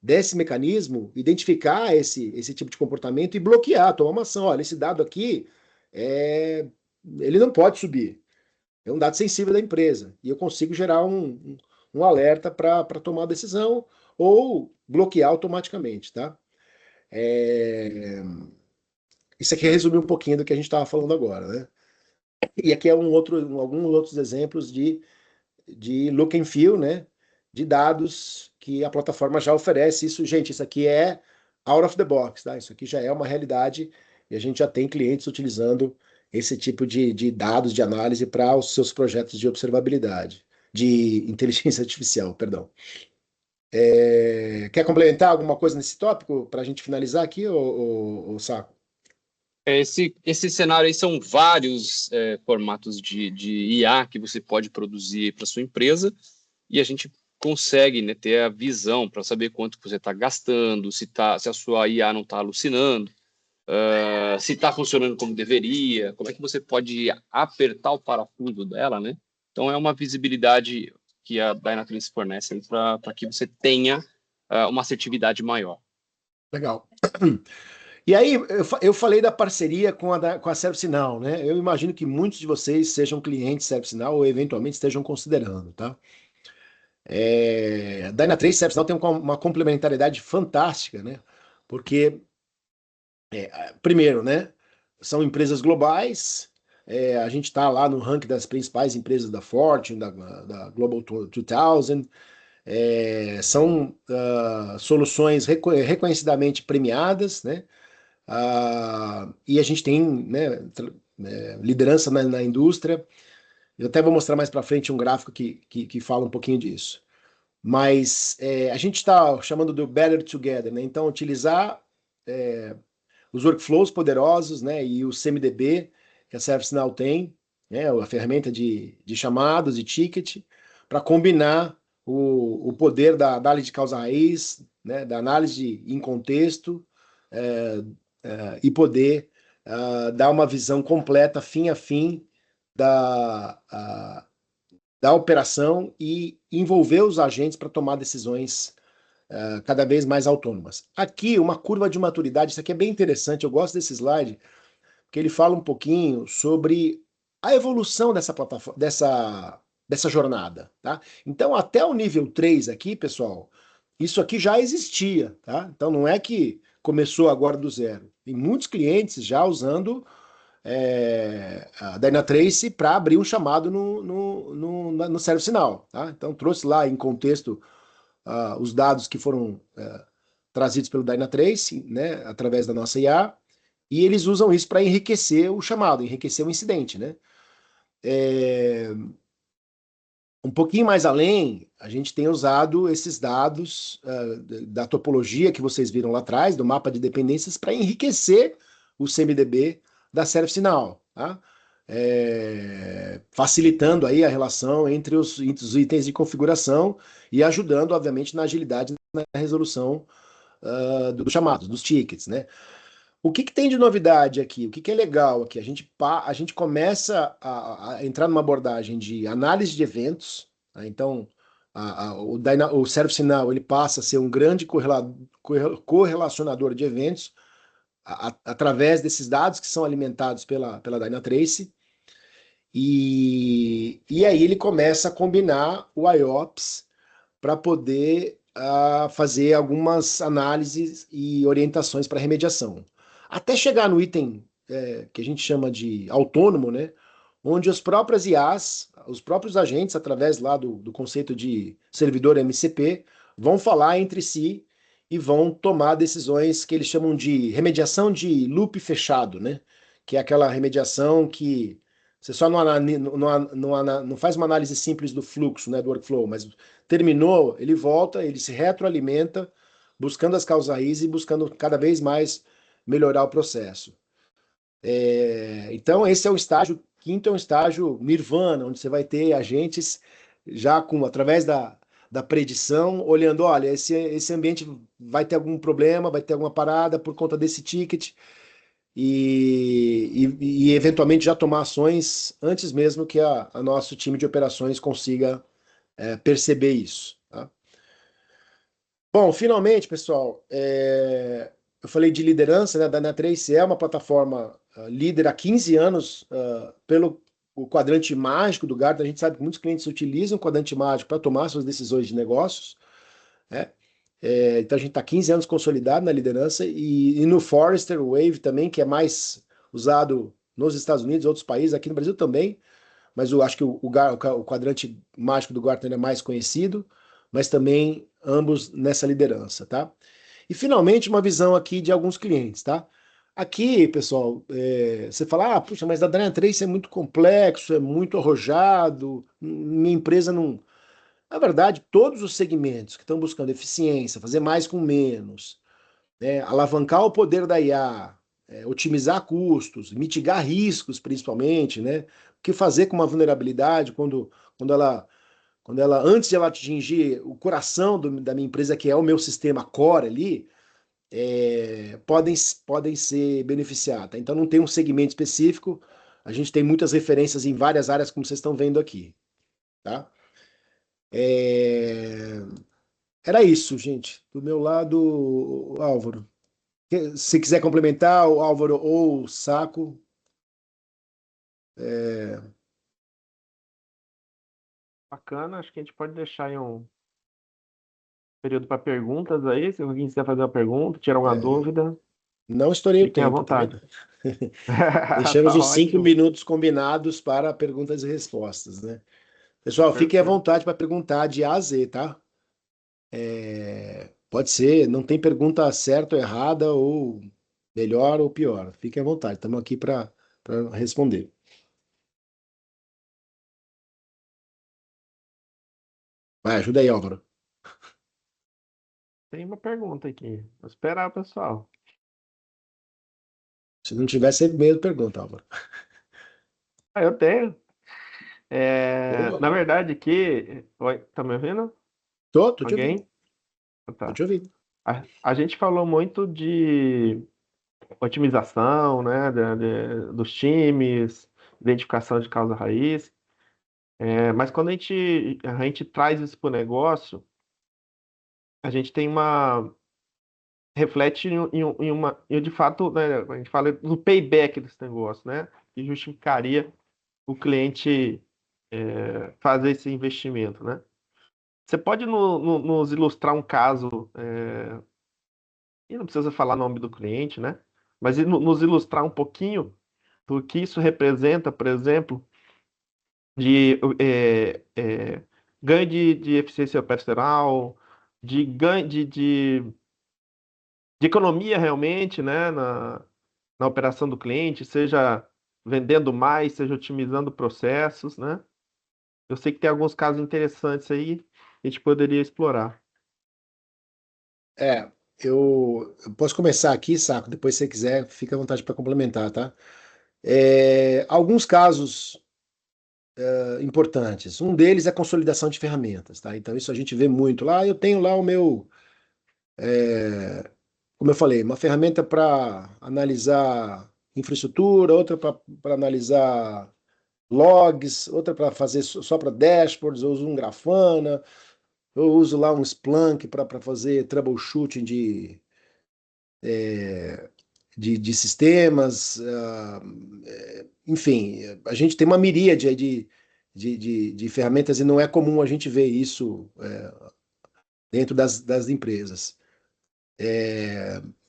desse mecanismo, identificar esse tipo de comportamento e bloquear, tomar uma ação. Olha, esse dado aqui, ele não pode subir. É um dado sensível da empresa. E eu consigo gerar um alerta para tomar a decisão ou bloquear automaticamente, tá? Isso aqui resume um pouquinho do que a gente estava falando agora, né? E aqui é alguns outros exemplos de look and feel, né? De dados que a plataforma já oferece. Isso, gente, isso aqui é out of the box, tá? Isso aqui já é uma realidade e a gente já tem clientes utilizando esse tipo de dados de análise para os seus projetos de observabilidade, de inteligência artificial, perdão. Quer complementar alguma coisa nesse tópico para a gente finalizar aqui, ô Saco? Esse cenário aí são vários formatos de IA que você pode produzir para sua empresa e a gente consegue, né, ter a visão para saber quanto você está gastando, se a sua IA não está alucinando, se está funcionando como deveria, como é que você pode apertar o parafuso dela, né? Então é uma visibilidade que a Dynatrace fornece para que você tenha uma assertividade maior. Legal. E aí, eu falei da parceria com a ServiceNow, né? Eu imagino que muitos de vocês sejam clientes ServiceNow ou eventualmente estejam considerando, tá? A Dynatrace e ServiceNow tem uma complementariedade fantástica, né? Porque, primeiro, né? São empresas globais, a gente está lá no ranking das principais empresas da Fortune, da Global 2000, são soluções reconhecidamente premiadas, né? E a gente tem, né, liderança na indústria. Eu até vou mostrar mais para frente um gráfico que fala um pouquinho disso. Mas a gente está chamando do Better Together, né? Então, utilizar os workflows poderosos, né, e o CMDB que a ServiceNow tem, né, a ferramenta de chamados e ticket, para combinar o poder da análise de causa raiz, né, da análise em contexto, e poder dar uma visão completa, fim a fim, da operação e envolver os agentes para tomar decisões cada vez mais autônomas. Aqui, uma curva de maturidade, isso aqui é bem interessante, eu gosto desse slide, porque ele fala um pouquinho sobre a evolução dessa plataforma, dessa jornada, tá? Então, até o nível 3 aqui, pessoal, isso aqui já existia, tá? Então, não é que começou agora do zero. Tem muitos clientes já usando a Dynatrace para abrir um chamado no ServiceNow, tá? Então, trouxe lá em contexto os dados que foram trazidos pelo Dynatrace, né, através da nossa IA, e eles usam isso para enriquecer o chamado, enriquecer o incidente, né? Um pouquinho mais além, a gente tem usado esses dados da topologia que vocês viram lá atrás, do mapa de dependências, para enriquecer o CMDB da ServiceNow, tá? Facilitando aí a relação entre os itens de configuração e ajudando, obviamente, na agilidade na resolução dos chamados, dos tickets, né? O que tem de novidade aqui? O que é legal aqui? A gente começa a entrar numa abordagem de análise de eventos, tá? Então, o ServiceNow ele passa a ser um grande correlacionador de eventos através desses dados que são alimentados pela Dynatrace. E aí ele começa a combinar o IOPS para poder fazer algumas análises e orientações para remediação. Até chegar no item que a gente chama de autônomo, né? Onde as próprias IAs, os próprios agentes, através lá do conceito de servidor MCP, vão falar entre si e vão tomar decisões que eles chamam de remediação de loop fechado, né? Que é aquela remediação que você só não faz uma análise simples do fluxo, né, do workflow, mas terminou, ele volta, ele se retroalimenta, buscando as causas raiz e buscando cada vez mais melhorar o processo. Então, esse é o estágio, quinto é um estágio nirvana, onde você vai ter agentes já através da predição, olhando, olha, esse ambiente vai ter algum problema, vai ter alguma parada por conta desse ticket, e eventualmente já tomar ações antes mesmo que a nosso time de operações consiga perceber isso. Tá? Bom, finalmente, pessoal, eu falei de liderança, né? A Dynatrace é uma plataforma líder há 15 anos pelo o quadrante mágico do Gartner. A gente sabe que muitos clientes utilizam o quadrante mágico para tomar suas decisões de negócios, né? Então a gente está 15 anos consolidado na liderança e no Forrester Wave também, que é mais usado nos Estados Unidos, outros países, aqui no Brasil também, mas eu acho que o quadrante mágico do Gartner é mais conhecido, mas também ambos nessa liderança, tá? E finalmente uma visão aqui de alguns clientes, tá? Aqui, pessoal, você fala, puxa, mas a Dynatrace é muito complexo, é muito arrojado, minha empresa não... Na verdade, todos os segmentos que estão buscando eficiência, fazer mais com menos, né, alavancar o poder da IA, otimizar custos, mitigar riscos, principalmente, né? O que fazer com uma vulnerabilidade quando ela, antes de ela atingir o coração da minha empresa, que é o meu sistema core ali, podem ser beneficiadas. Tá? Então não tem um segmento específico, a gente tem muitas referências em várias áreas, como vocês estão vendo aqui. Tá? Era isso, gente. Do meu lado, Álvaro. Se quiser complementar, o Álvaro ou o Saco. Bacana, acho que a gente pode deixar aí um período para perguntas aí, se alguém quiser fazer uma pergunta, tirar alguma dúvida, Não estourei o fiquem à tempo, tá vontade. vendo? Deixamos Tá os 5 ótimo. minutos combinados para perguntas e respostas, né? Pessoal, fiquem à Perfeito. vontade para perguntar de A a Z, tá? Pode ser, não tem pergunta certa ou errada, ou melhor ou pior. Fiquem à vontade, estamos aqui para responder. Vai, ajuda aí, Álvaro. Tem uma pergunta aqui. Vou esperar, pessoal. Se não tiver, sempre meio pergunta, Álvaro. Eu tenho. Boa. Na verdade, aqui. Oi, tá me ouvindo? Tô te ouvindo. Alguém? Ah, Tô tá. te ouvindo. A gente falou muito de otimização, né, dos times, identificação de causa raiz, mas quando a gente traz isso para o negócio, a gente tem reflete de fato, né, a gente fala do payback desse negócio, né, que justificaria o cliente fazer esse investimento, né? Você pode nos ilustrar um caso, e não precisa falar o nome do cliente, né? Mas nos ilustrar um pouquinho do que isso representa, por exemplo, de ganho de eficiência operacional, de ganho de economia realmente, né, na operação do cliente, seja vendendo mais, seja otimizando processos, né? Eu sei que tem alguns casos interessantes aí que a gente poderia explorar. Eu posso começar aqui, Saco, depois se você quiser, fica à vontade para complementar, tá? Alguns casos importantes. Um deles é a consolidação de ferramentas, tá? Então isso a gente vê muito lá. Eu tenho lá o meu, como eu falei, uma ferramenta para analisar infraestrutura, outra para analisar logs, outra para fazer só para dashboards, eu uso um Grafana, eu uso lá um Splunk para fazer troubleshooting de sistemas, enfim, a gente tem uma miríade aí de ferramentas e não é comum a gente ver isso dentro das empresas.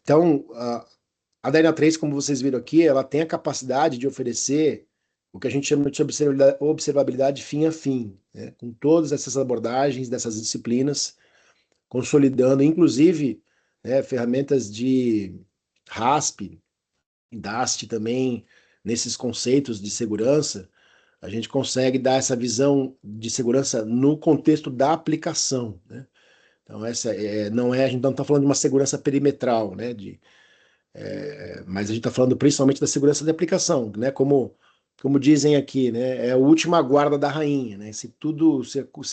Então, a Dynatrace, como vocês viram aqui, ela tem a capacidade de oferecer o que a gente chama de observabilidade fim a fim, né? Com todas essas abordagens dessas disciplinas, consolidando, inclusive, né, ferramentas de RASP, DAST também, nesses conceitos de segurança, a gente consegue dar essa visão de segurança no contexto da aplicação, né? Então, não é, a gente não está falando de uma segurança perimetral, né? Mas a gente está falando principalmente da segurança de aplicação, né? Como dizem aqui, né? É a última guarda da rainha, né? Se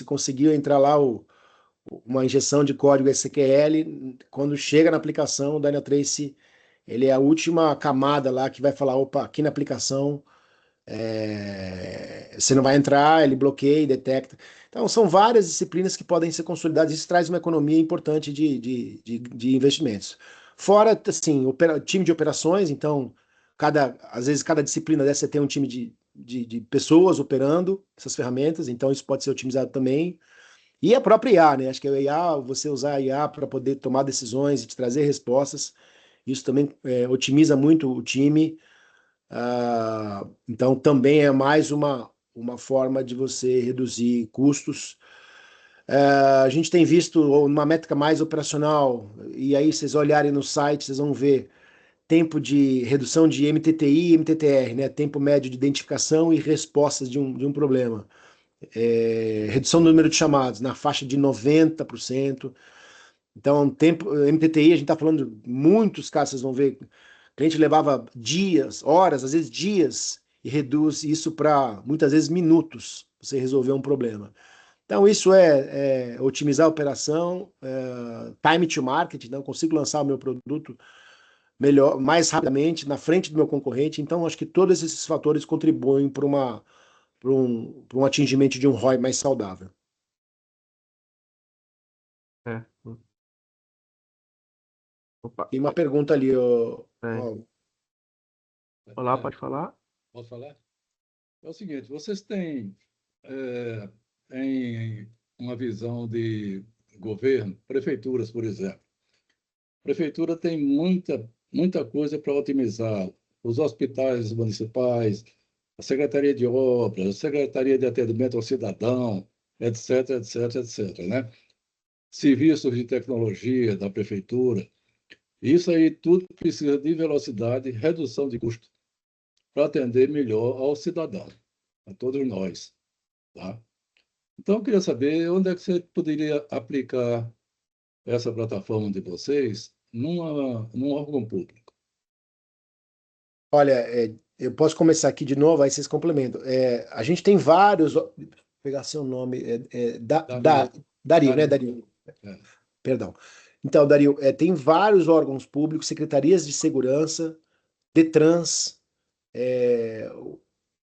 conseguiu entrar lá uma injeção de código SQL, quando chega na aplicação, o Dynatrace, ele é a última camada lá que vai falar, opa, aqui na aplicação você não vai entrar, ele bloqueia e detecta. Então, são várias disciplinas que podem ser consolidadas. Isso traz uma economia importante de investimentos. Fora, assim, time de operações, então, às vezes, cada disciplina dessa tem um time de pessoas operando essas ferramentas, então isso pode ser otimizado também. E a própria IA, né? Acho que a IA, você usar a IA para poder tomar decisões e te trazer respostas, isso também otimiza muito o time. Então, também é mais uma forma de você reduzir custos. A gente tem visto uma métrica mais operacional, e aí vocês olharem no site, vocês vão ver tempo de redução de MTTI e MTTR, né? Tempo médio de identificação e respostas de um problema. Redução do número de chamados na faixa de 90%. Então, tempo, MTTI, a gente está falando, muitos casos, vocês vão ver, o cliente levava dias, horas, às vezes dias, e reduz isso para, muitas vezes, minutos, você resolver um problema. Então, isso é otimizar a operação, time to market, então eu consigo lançar o meu produto melhor, mais rapidamente, na frente do meu concorrente. Então, acho que todos esses fatores contribuem para um atingimento de um ROI mais saudável. É. Opa. Tem uma pergunta ali, Olá, pode falar? Posso falar? É o seguinte, vocês têm em uma visão de governo, prefeituras, por exemplo. Prefeitura tem muita coisa para otimizar. Os hospitais municipais, a Secretaria de Obras, a Secretaria de Atendimento ao Cidadão, etc., etc., etc., né? Serviços de tecnologia da prefeitura. Isso aí tudo precisa de velocidade, redução de custo, para atender melhor ao cidadão, a todos nós. Tá? Então, eu queria saber onde é que você poderia aplicar essa plataforma de vocês num órgão público. Olha, eu posso começar aqui de novo, aí vocês complementam. A gente tem vários... Vou pegar seu nome. Dario, né, Dario? Perdão. Então, Dario, tem vários órgãos públicos, secretarias de segurança, DETRANS.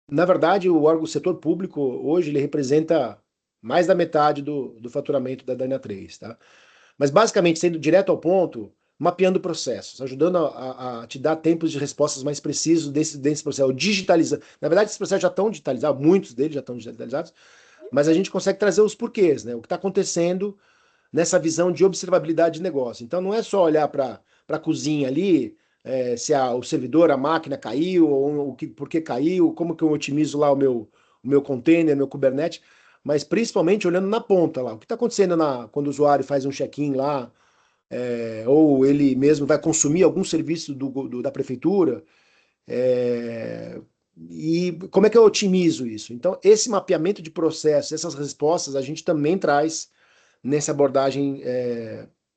Na verdade, o setor público, hoje, ele representa mais da metade do faturamento da Dyna3, tá? Mas, basicamente, sendo direto ao ponto, mapeando processos, ajudando a te dar tempos de respostas mais precisos desse processo, digitalizando. Na verdade, esses processos já estão digitalizados, muitos deles já estão digitalizados, mas a gente consegue trazer os porquês, né? O que está acontecendo nessa visão de observabilidade de negócio. Então, não é só olhar para a cozinha ali, se o servidor, a máquina caiu, ou por que caiu, como que eu otimizo lá o meu container, meu Kubernetes, mas principalmente olhando na ponta lá. O que está acontecendo quando o usuário faz um check-in lá, ou ele mesmo vai consumir algum serviço da prefeitura, e como é que eu otimizo isso? Então, esse mapeamento de processos, essas respostas, a gente também traz nessa abordagem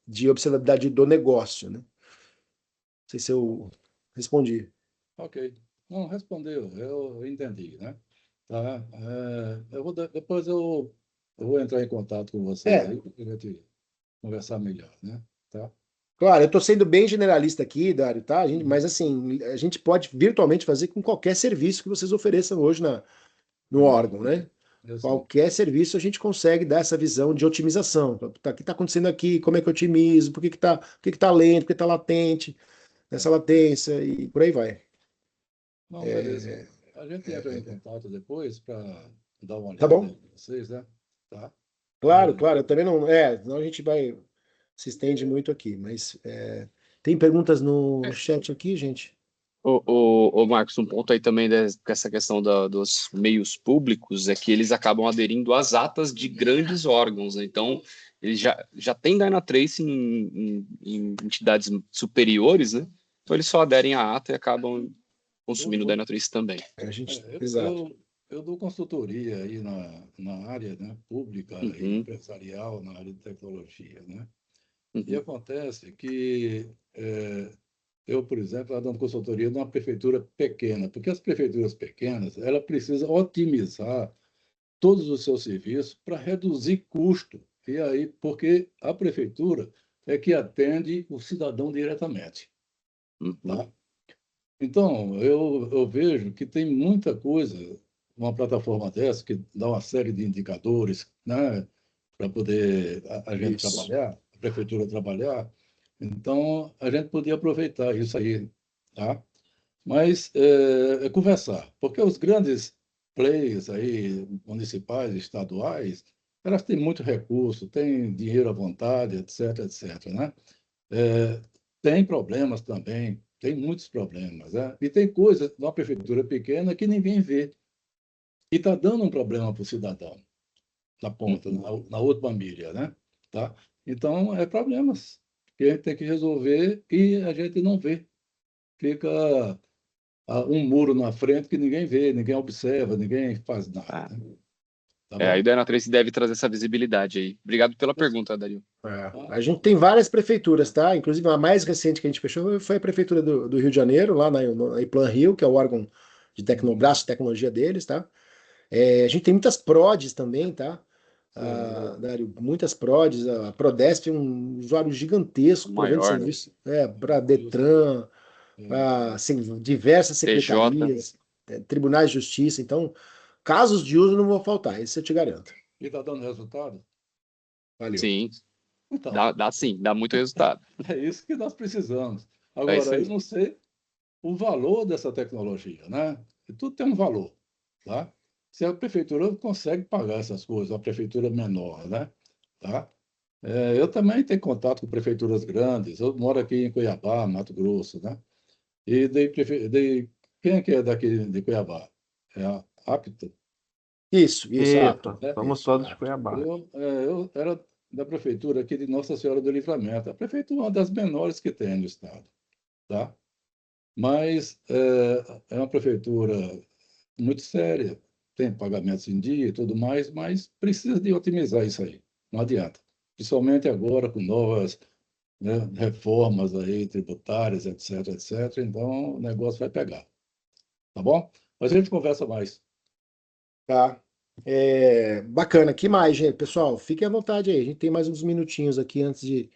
de observabilidade do negócio, né? Não sei se eu respondi. Ok. Não, respondeu, eu entendi, né? Tá? Depois eu vou entrar em contato com você aí para a gente conversar melhor, né? Tá? Claro, eu estou sendo bem generalista aqui, Dário, tá? Mas assim, a gente pode virtualmente fazer com qualquer serviço que vocês ofereçam hoje no órgão, né? Qualquer serviço a gente consegue dar essa visão de otimização. O que está acontecendo aqui? Como é que eu otimizo? Por que está lento? Por que está latente? Nessa latência e por aí vai. Não, beleza. A gente entra em contato depois para dar uma olhada Tá bom. em vocês, né? Tá? Claro, eu também não... senão a gente se estende muito aqui, mas tem perguntas no chat aqui, gente? Ô, Marcos, um ponto aí também dessa questão dos meios públicos é que eles acabam aderindo às atas de grandes órgãos, né? Então, eles já têm Dynatrace em entidades superiores, né? Então, eles só aderem à ata e acabam consumindo Dynatrace também. Exato. Eu dou consultoria aí na área, né, pública e empresarial, na área de tecnologia, né? E acontece que eu, por exemplo, estava dando consultoria numa prefeitura pequena, porque as prefeituras pequenas, ela precisa otimizar todos os seus serviços para reduzir custo. E aí, porque a prefeitura é que atende o cidadão diretamente. Tá? Então, eu vejo que tem muita coisa, uma plataforma dessa, que dá uma série de indicadores, né, para poder a gente trabalhar, a prefeitura trabalhar. Então, a gente podia aproveitar isso aí, tá? Mas conversar, porque os grandes players aí, municipais, estaduais, elas têm muito recurso, têm dinheiro à vontade, etc., etc., né? Tem problemas também Tem muitos problemas, né? E tem coisas numa prefeitura pequena que ninguém vê. E está dando um problema para o cidadão, na ponta, na última milha, né? Tá? Então, é problemas que a gente tem que resolver e a gente não vê. Fica um muro na frente que ninguém vê, ninguém observa, ninguém faz nada. Né? Tá bom? Aí o Dynatrace deve trazer essa visibilidade aí. Obrigado pela pergunta, Dario. A gente tem várias prefeituras, tá? Inclusive, a mais recente que a gente fechou foi a prefeitura do Rio de Janeiro, lá na Iplan Rio, que é o órgão de braço de tecnologia deles, tá? A gente tem muitas prods também, tá? Dário, muitas prods. A Prodesp é um usuário gigantesco, provendo serviço para Detran, para diversas secretarias, tribunais de justiça. Então, casos de uso não vão faltar, isso eu te garanto. E está dando resultado? Valeu. Sim, então, dá sim, dá muito resultado. É isso que nós precisamos. Agora, eu não sei o valor dessa tecnologia, né? Tudo tem um valor, tá? Se a prefeitura consegue pagar essas coisas, a prefeitura menor, né? Tá? Eu também tenho contato com prefeituras grandes. Eu moro aqui em Cuiabá, Mato Grosso, né? E quem é que é daqui de Cuiabá? É a Apta? Isso, somos todos de Cuiabá. Eu era da prefeitura aqui de Nossa Senhora do Livramento. A prefeitura é uma das menores que tem no estado, tá? Mas é uma prefeitura muito séria, tem pagamentos em dia e tudo mais, mas precisa de otimizar isso aí, não adianta. Principalmente agora com novas, né, reformas aí tributárias, etc, etc. Então o negócio vai pegar, tá bom? Mas a gente conversa mais. Tá. Bacana. Que mais, gente? Pessoal, fiquem à vontade aí. A gente tem mais uns minutinhos aqui antes de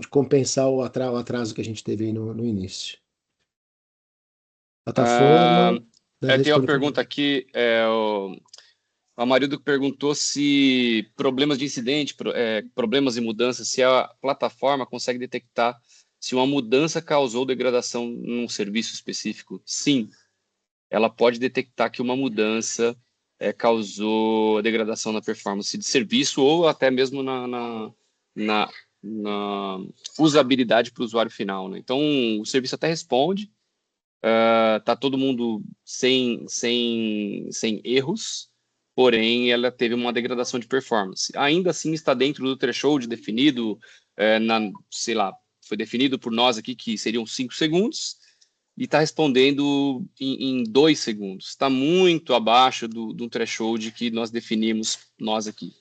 compensar o atraso que a gente teve aí no início. Plataforma. Tem uma pergunta aqui. O Amarildo perguntou se problemas de incidente, problemas e mudanças, se a plataforma consegue detectar se uma mudança causou degradação num serviço específico. Sim, ela pode detectar que uma mudança causou degradação na performance de serviço ou até mesmo na usabilidade para o usuário final, né? Então, o serviço até responde, tá todo mundo sem erros, porém ela teve uma degradação de performance. Ainda assim está dentro do threshold definido, sei lá, foi definido por nós aqui que seriam 5 segundos, e está respondendo em 2 segundos. Está muito abaixo do threshold que nós definimos nós aqui.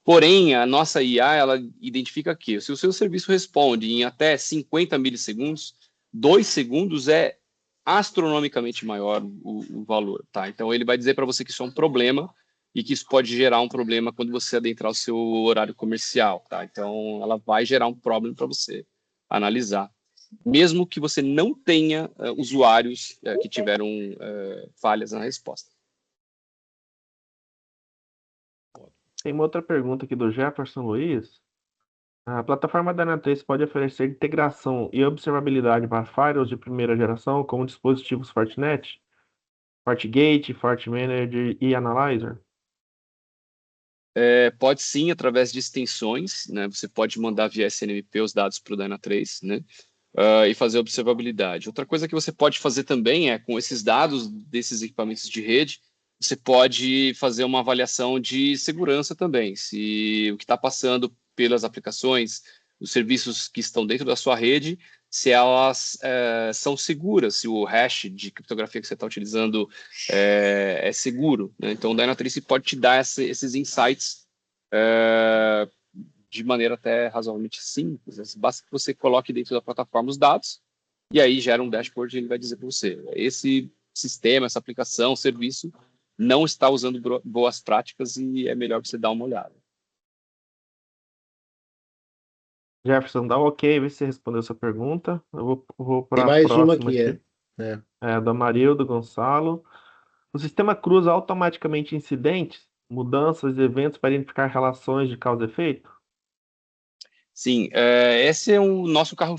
Porém, a nossa IA, ela identifica que se o seu serviço responde em até 50 milissegundos, 2 segundos é astronomicamente maior o valor, tá? Então, ele vai dizer para você que isso é um problema e que isso pode gerar um problema quando você adentrar o seu horário comercial, tá? Então, ela vai gerar um problema para você analisar, mesmo que você não tenha usuários que tiveram falhas na resposta. Tem uma outra pergunta aqui do Jefferson Luiz. A plataforma Dynatrace pode oferecer integração e observabilidade para firewalls de primeira geração, como dispositivos Fortinet, FortiGate, FortiManager e Analyzer? Pode sim, através de extensões, né? Você pode mandar via SNMP os dados para o Dynatrace, né? E fazer observabilidade. Outra coisa que você pode fazer também é, com esses dados desses equipamentos de rede, você pode fazer uma avaliação de segurança também. Se o que está passando pelas aplicações, os serviços que estão dentro da sua rede, se elas são seguras, se o hash de criptografia que você está utilizando é seguro, né? Então, o Dynatrace pode te dar esses insights de maneira até razoavelmente simples. Basta que você coloque dentro da plataforma os dados e aí gera um dashboard e ele vai dizer para você: esse sistema, essa aplicação, serviço não está usando boas práticas e é melhor você dar uma olhada. Jefferson, dá um ok, vê se você respondeu essa pergunta. Eu vou para Tem a mais próxima uma aqui, aqui. Do Amarildo Gonçalo. O sistema cruza automaticamente incidentes, mudanças e eventos para identificar relações de causa e efeito? Sim, esse é o nosso carro,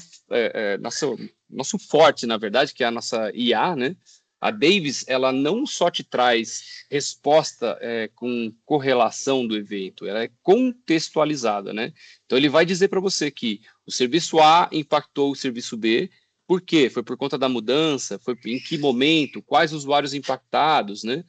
nosso forte, na verdade, que é a nossa IA, né? A Davis, ela não só te traz resposta com correlação do evento, ela é contextualizada, né? Então, ele vai dizer para você que o serviço A impactou o serviço B Por quê? Foi por conta da mudança? Foi em que momento? Quais usuários impactados, né?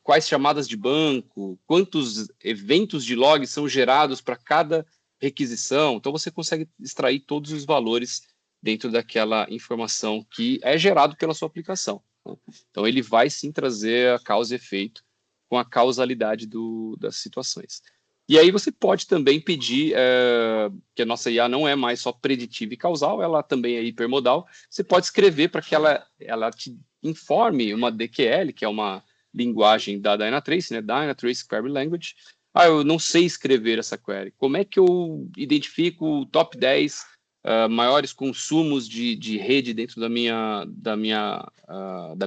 Quais chamadas de banco? Quantos eventos de log são gerados para cada requisição? Então, você consegue extrair todos os valores dentro daquela informação que é gerado pela sua aplicação. Né? Então, ele vai sim trazer a causa e efeito com a causalidade das situações. E aí você pode também pedir, que a nossa IA não é mais só preditiva e causal, ela também é hipermodal, você pode escrever para que ela te informe uma DQL, que é uma linguagem da Dynatrace, né? Dynatrace Query Language. Eu não sei escrever essa query. Como é que eu identifico o top 10 maiores consumos de rede dentro da minha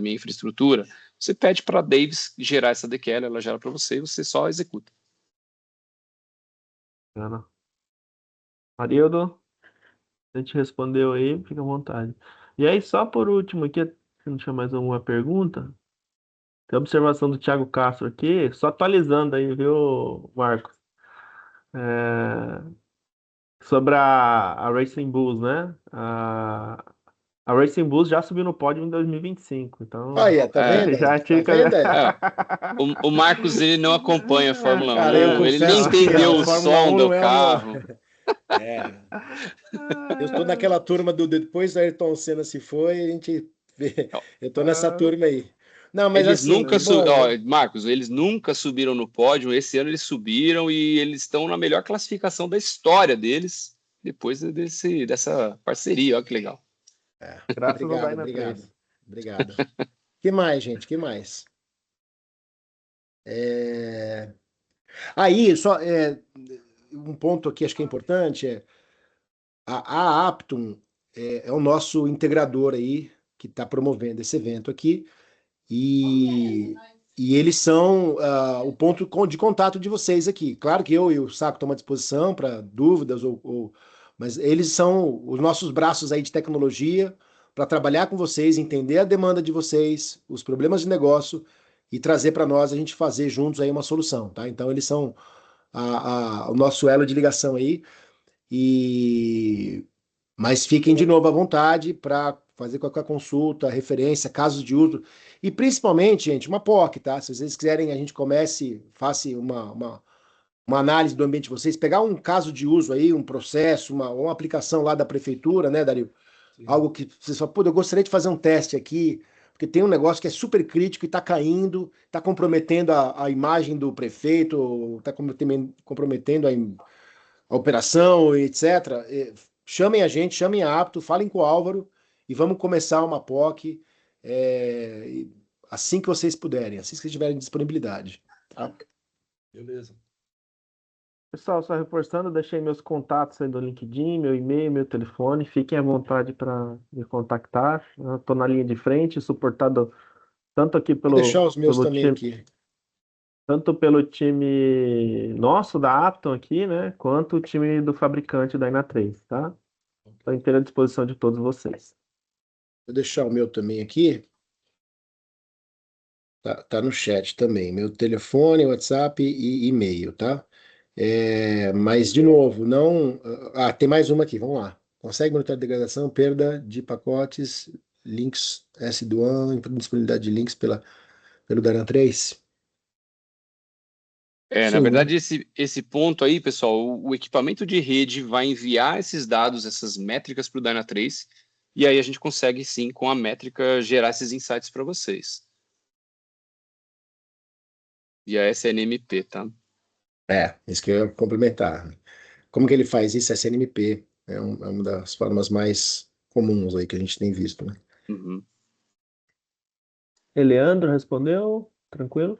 infraestrutura? Você pede para a Davis gerar essa DQL, ela gera para você e você só executa. Marildo, a gente respondeu aí, fica à vontade. E aí, só por último aqui, se não tinha mais alguma pergunta, tem a observação do Thiago Castro aqui, só atualizando aí, viu, Marcos? Sobre a Racing Bulls, né? A Racing Bulls já subiu no pódio em 2025, então Olha, tá vendo? já Tá fica... vendo? O Marcos, ele não acompanha a Fórmula 1, Cara, eu ele nem confesso que entendeu a o Fórmula som 1 do não é carro. Eu estou naquela turma do depois do Ayrton Senna se foi, a gente vê. Eu estou nessa turma aí. Não, mas Eles assim, nunca que bom, né? Marcos, eles nunca subiram no pódio. Esse ano eles subiram e eles estão na melhor classificação da história deles depois dessa parceria. Olha que legal. Graças ao Obrigado, Dynatrace. obrigado. Que mais, gente? Que mais? Aí, só um ponto aqui acho que é importante a Aptum é o nosso integrador aí que está promovendo esse evento aqui e eles são o ponto de contato de vocês aqui. Claro que eu e o Saco estamos à disposição para dúvidas, mas eles são os nossos braços aí de tecnologia para trabalhar com vocês, entender a demanda de vocês, os problemas de negócio e trazer para nós a gente fazer juntos aí uma solução, tá? Então eles são o nosso elo de ligação aí mas fiquem de novo à vontade para fazer qualquer consulta, referência, casos de uso. E principalmente, gente, uma POC, tá? Se vocês quiserem, a gente faça uma análise do ambiente de vocês, pegar um caso de uso aí, um processo, uma aplicação lá da prefeitura, né, Dario? Sim. Algo que vocês falam, pô, eu gostaria de fazer um teste aqui, porque tem um negócio que é super crítico e está caindo, está comprometendo a imagem do prefeito, está comprometendo a operação, etc. Chamem a gente, chamem a Apto, falem com o Álvaro e vamos começar uma POC assim que vocês puderem, assim que vocês tiverem disponibilidade. Tá? Beleza. Pessoal, só reforçando, deixei meus contatos aí do LinkedIn, meu e-mail, meu telefone. Fiquem à vontade para me contactar. Estou na linha de frente, suportado tanto aqui Vou deixar os meus também time, aqui. Tanto pelo time nosso da Apton aqui, né, quanto o time do fabricante da Dynatrace, tá? Estou inteira à disposição de todos vocês. Vou deixar o meu também aqui. Tá no chat também. Meu telefone, WhatsApp e e-mail, tá? Mas, de novo, não... tem mais uma aqui, vamos lá. Consegue monitorar a degradação, perda de pacotes, links S2, disponibilidade de links pelo Dynatrace? Na verdade, esse ponto aí, pessoal, o equipamento de rede vai enviar esses dados, essas métricas para o Dynatrace, e aí a gente consegue, sim, com a métrica, gerar esses insights para vocês. E a SNMP, tá? Isso que eu ia complementar. Como que ele faz isso? SNMP é uma das formas mais comuns aí que a gente tem visto, né? Uhum. Eleandro respondeu? Tranquilo?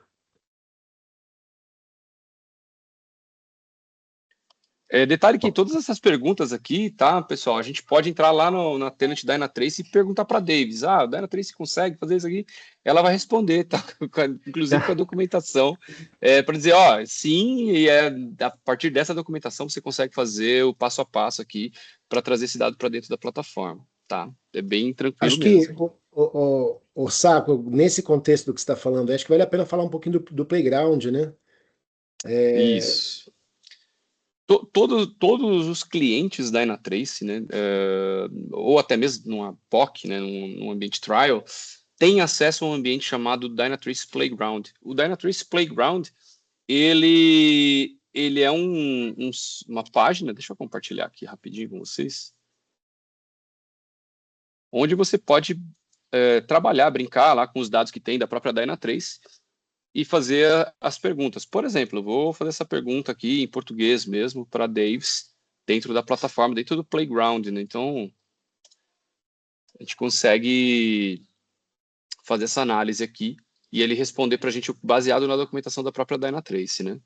Detalhe que todas essas perguntas aqui, tá, pessoal, a gente pode entrar lá na Tenant Dynatrace e perguntar para a Davis, a Dynatrace consegue fazer isso aqui? Ela vai responder, tá? Inclusive com a documentação, para dizer, sim, e a partir dessa documentação você consegue fazer o passo a passo aqui para trazer esse dado para dentro da plataforma, tá? É bem tranquilo acho mesmo. Que, o Saco, nesse contexto do que você está falando, acho que vale a pena falar um pouquinho do playground, né? Isso. Todos os clientes da Dynatrace, né, ou até mesmo numa POC, né, num ambiente trial, têm acesso a um ambiente chamado Dynatrace Playground. O Dynatrace Playground, ele é uma página, deixa eu compartilhar aqui rapidinho com vocês, onde você pode trabalhar, brincar lá com os dados que tem da própria Dynatrace e fazer as perguntas. Por exemplo, eu vou fazer essa pergunta aqui em português mesmo para Davis, dentro da plataforma, dentro do Playground, né? Então, a gente consegue fazer essa análise aqui e ele responder para a gente baseado na documentação da própria Dynatrace, né?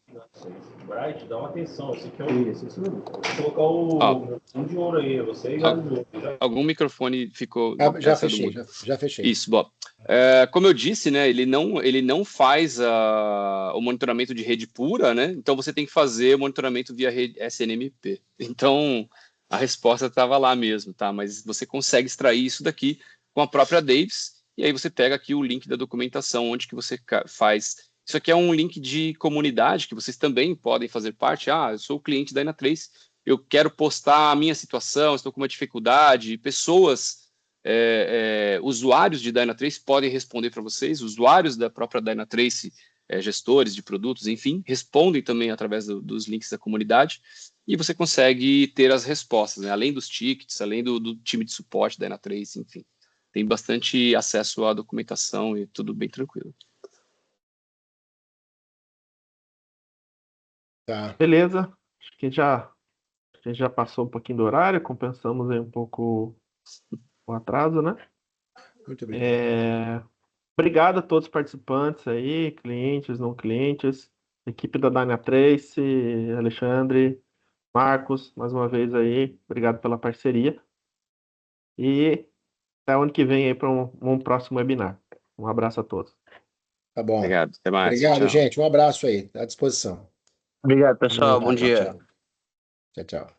Bright, dá uma atenção, esse aqui é o isso mesmo. Vou colocar um de ouro aí, você e vários outros. Algum microfone ficou... Já fechei. Isso, bom. Como eu disse, né, ele não faz o monitoramento de rede pura, né? Então você tem que fazer o monitoramento via rede SNMP. Então a resposta estava lá mesmo, tá? Mas você consegue extrair isso daqui com a própria Davis, e aí você pega aqui o link da documentação onde que você faz. Isso aqui é um link de comunidade que vocês também podem fazer parte. Eu sou o cliente da Dynatrace, eu quero postar a minha situação, estou com uma dificuldade. Pessoas, usuários de Dynatrace podem responder para vocês, usuários da própria Dynatrace, gestores de produtos, enfim, respondem também através dos links da comunidade, e você consegue ter as respostas, né? Além dos tickets, além do time de suporte da Dynatrace, enfim. Tem bastante acesso à documentação e tudo bem tranquilo. Tá. Beleza. Acho que a gente já passou um pouquinho do horário, compensamos aí um pouco o atraso, né? Muito obrigado. Obrigado a todos os participantes aí, clientes, não clientes, equipe da Dynatrace, Alexandre, Marcos, mais uma vez aí, obrigado pela parceria. E até o ano que vem aí para um próximo webinar. Um abraço a todos. Tá bom. Obrigado, até mais. Obrigado, tchau. gente. Um abraço aí, à disposição. Obrigado, pessoal. Bom dia. Tchau, tchau.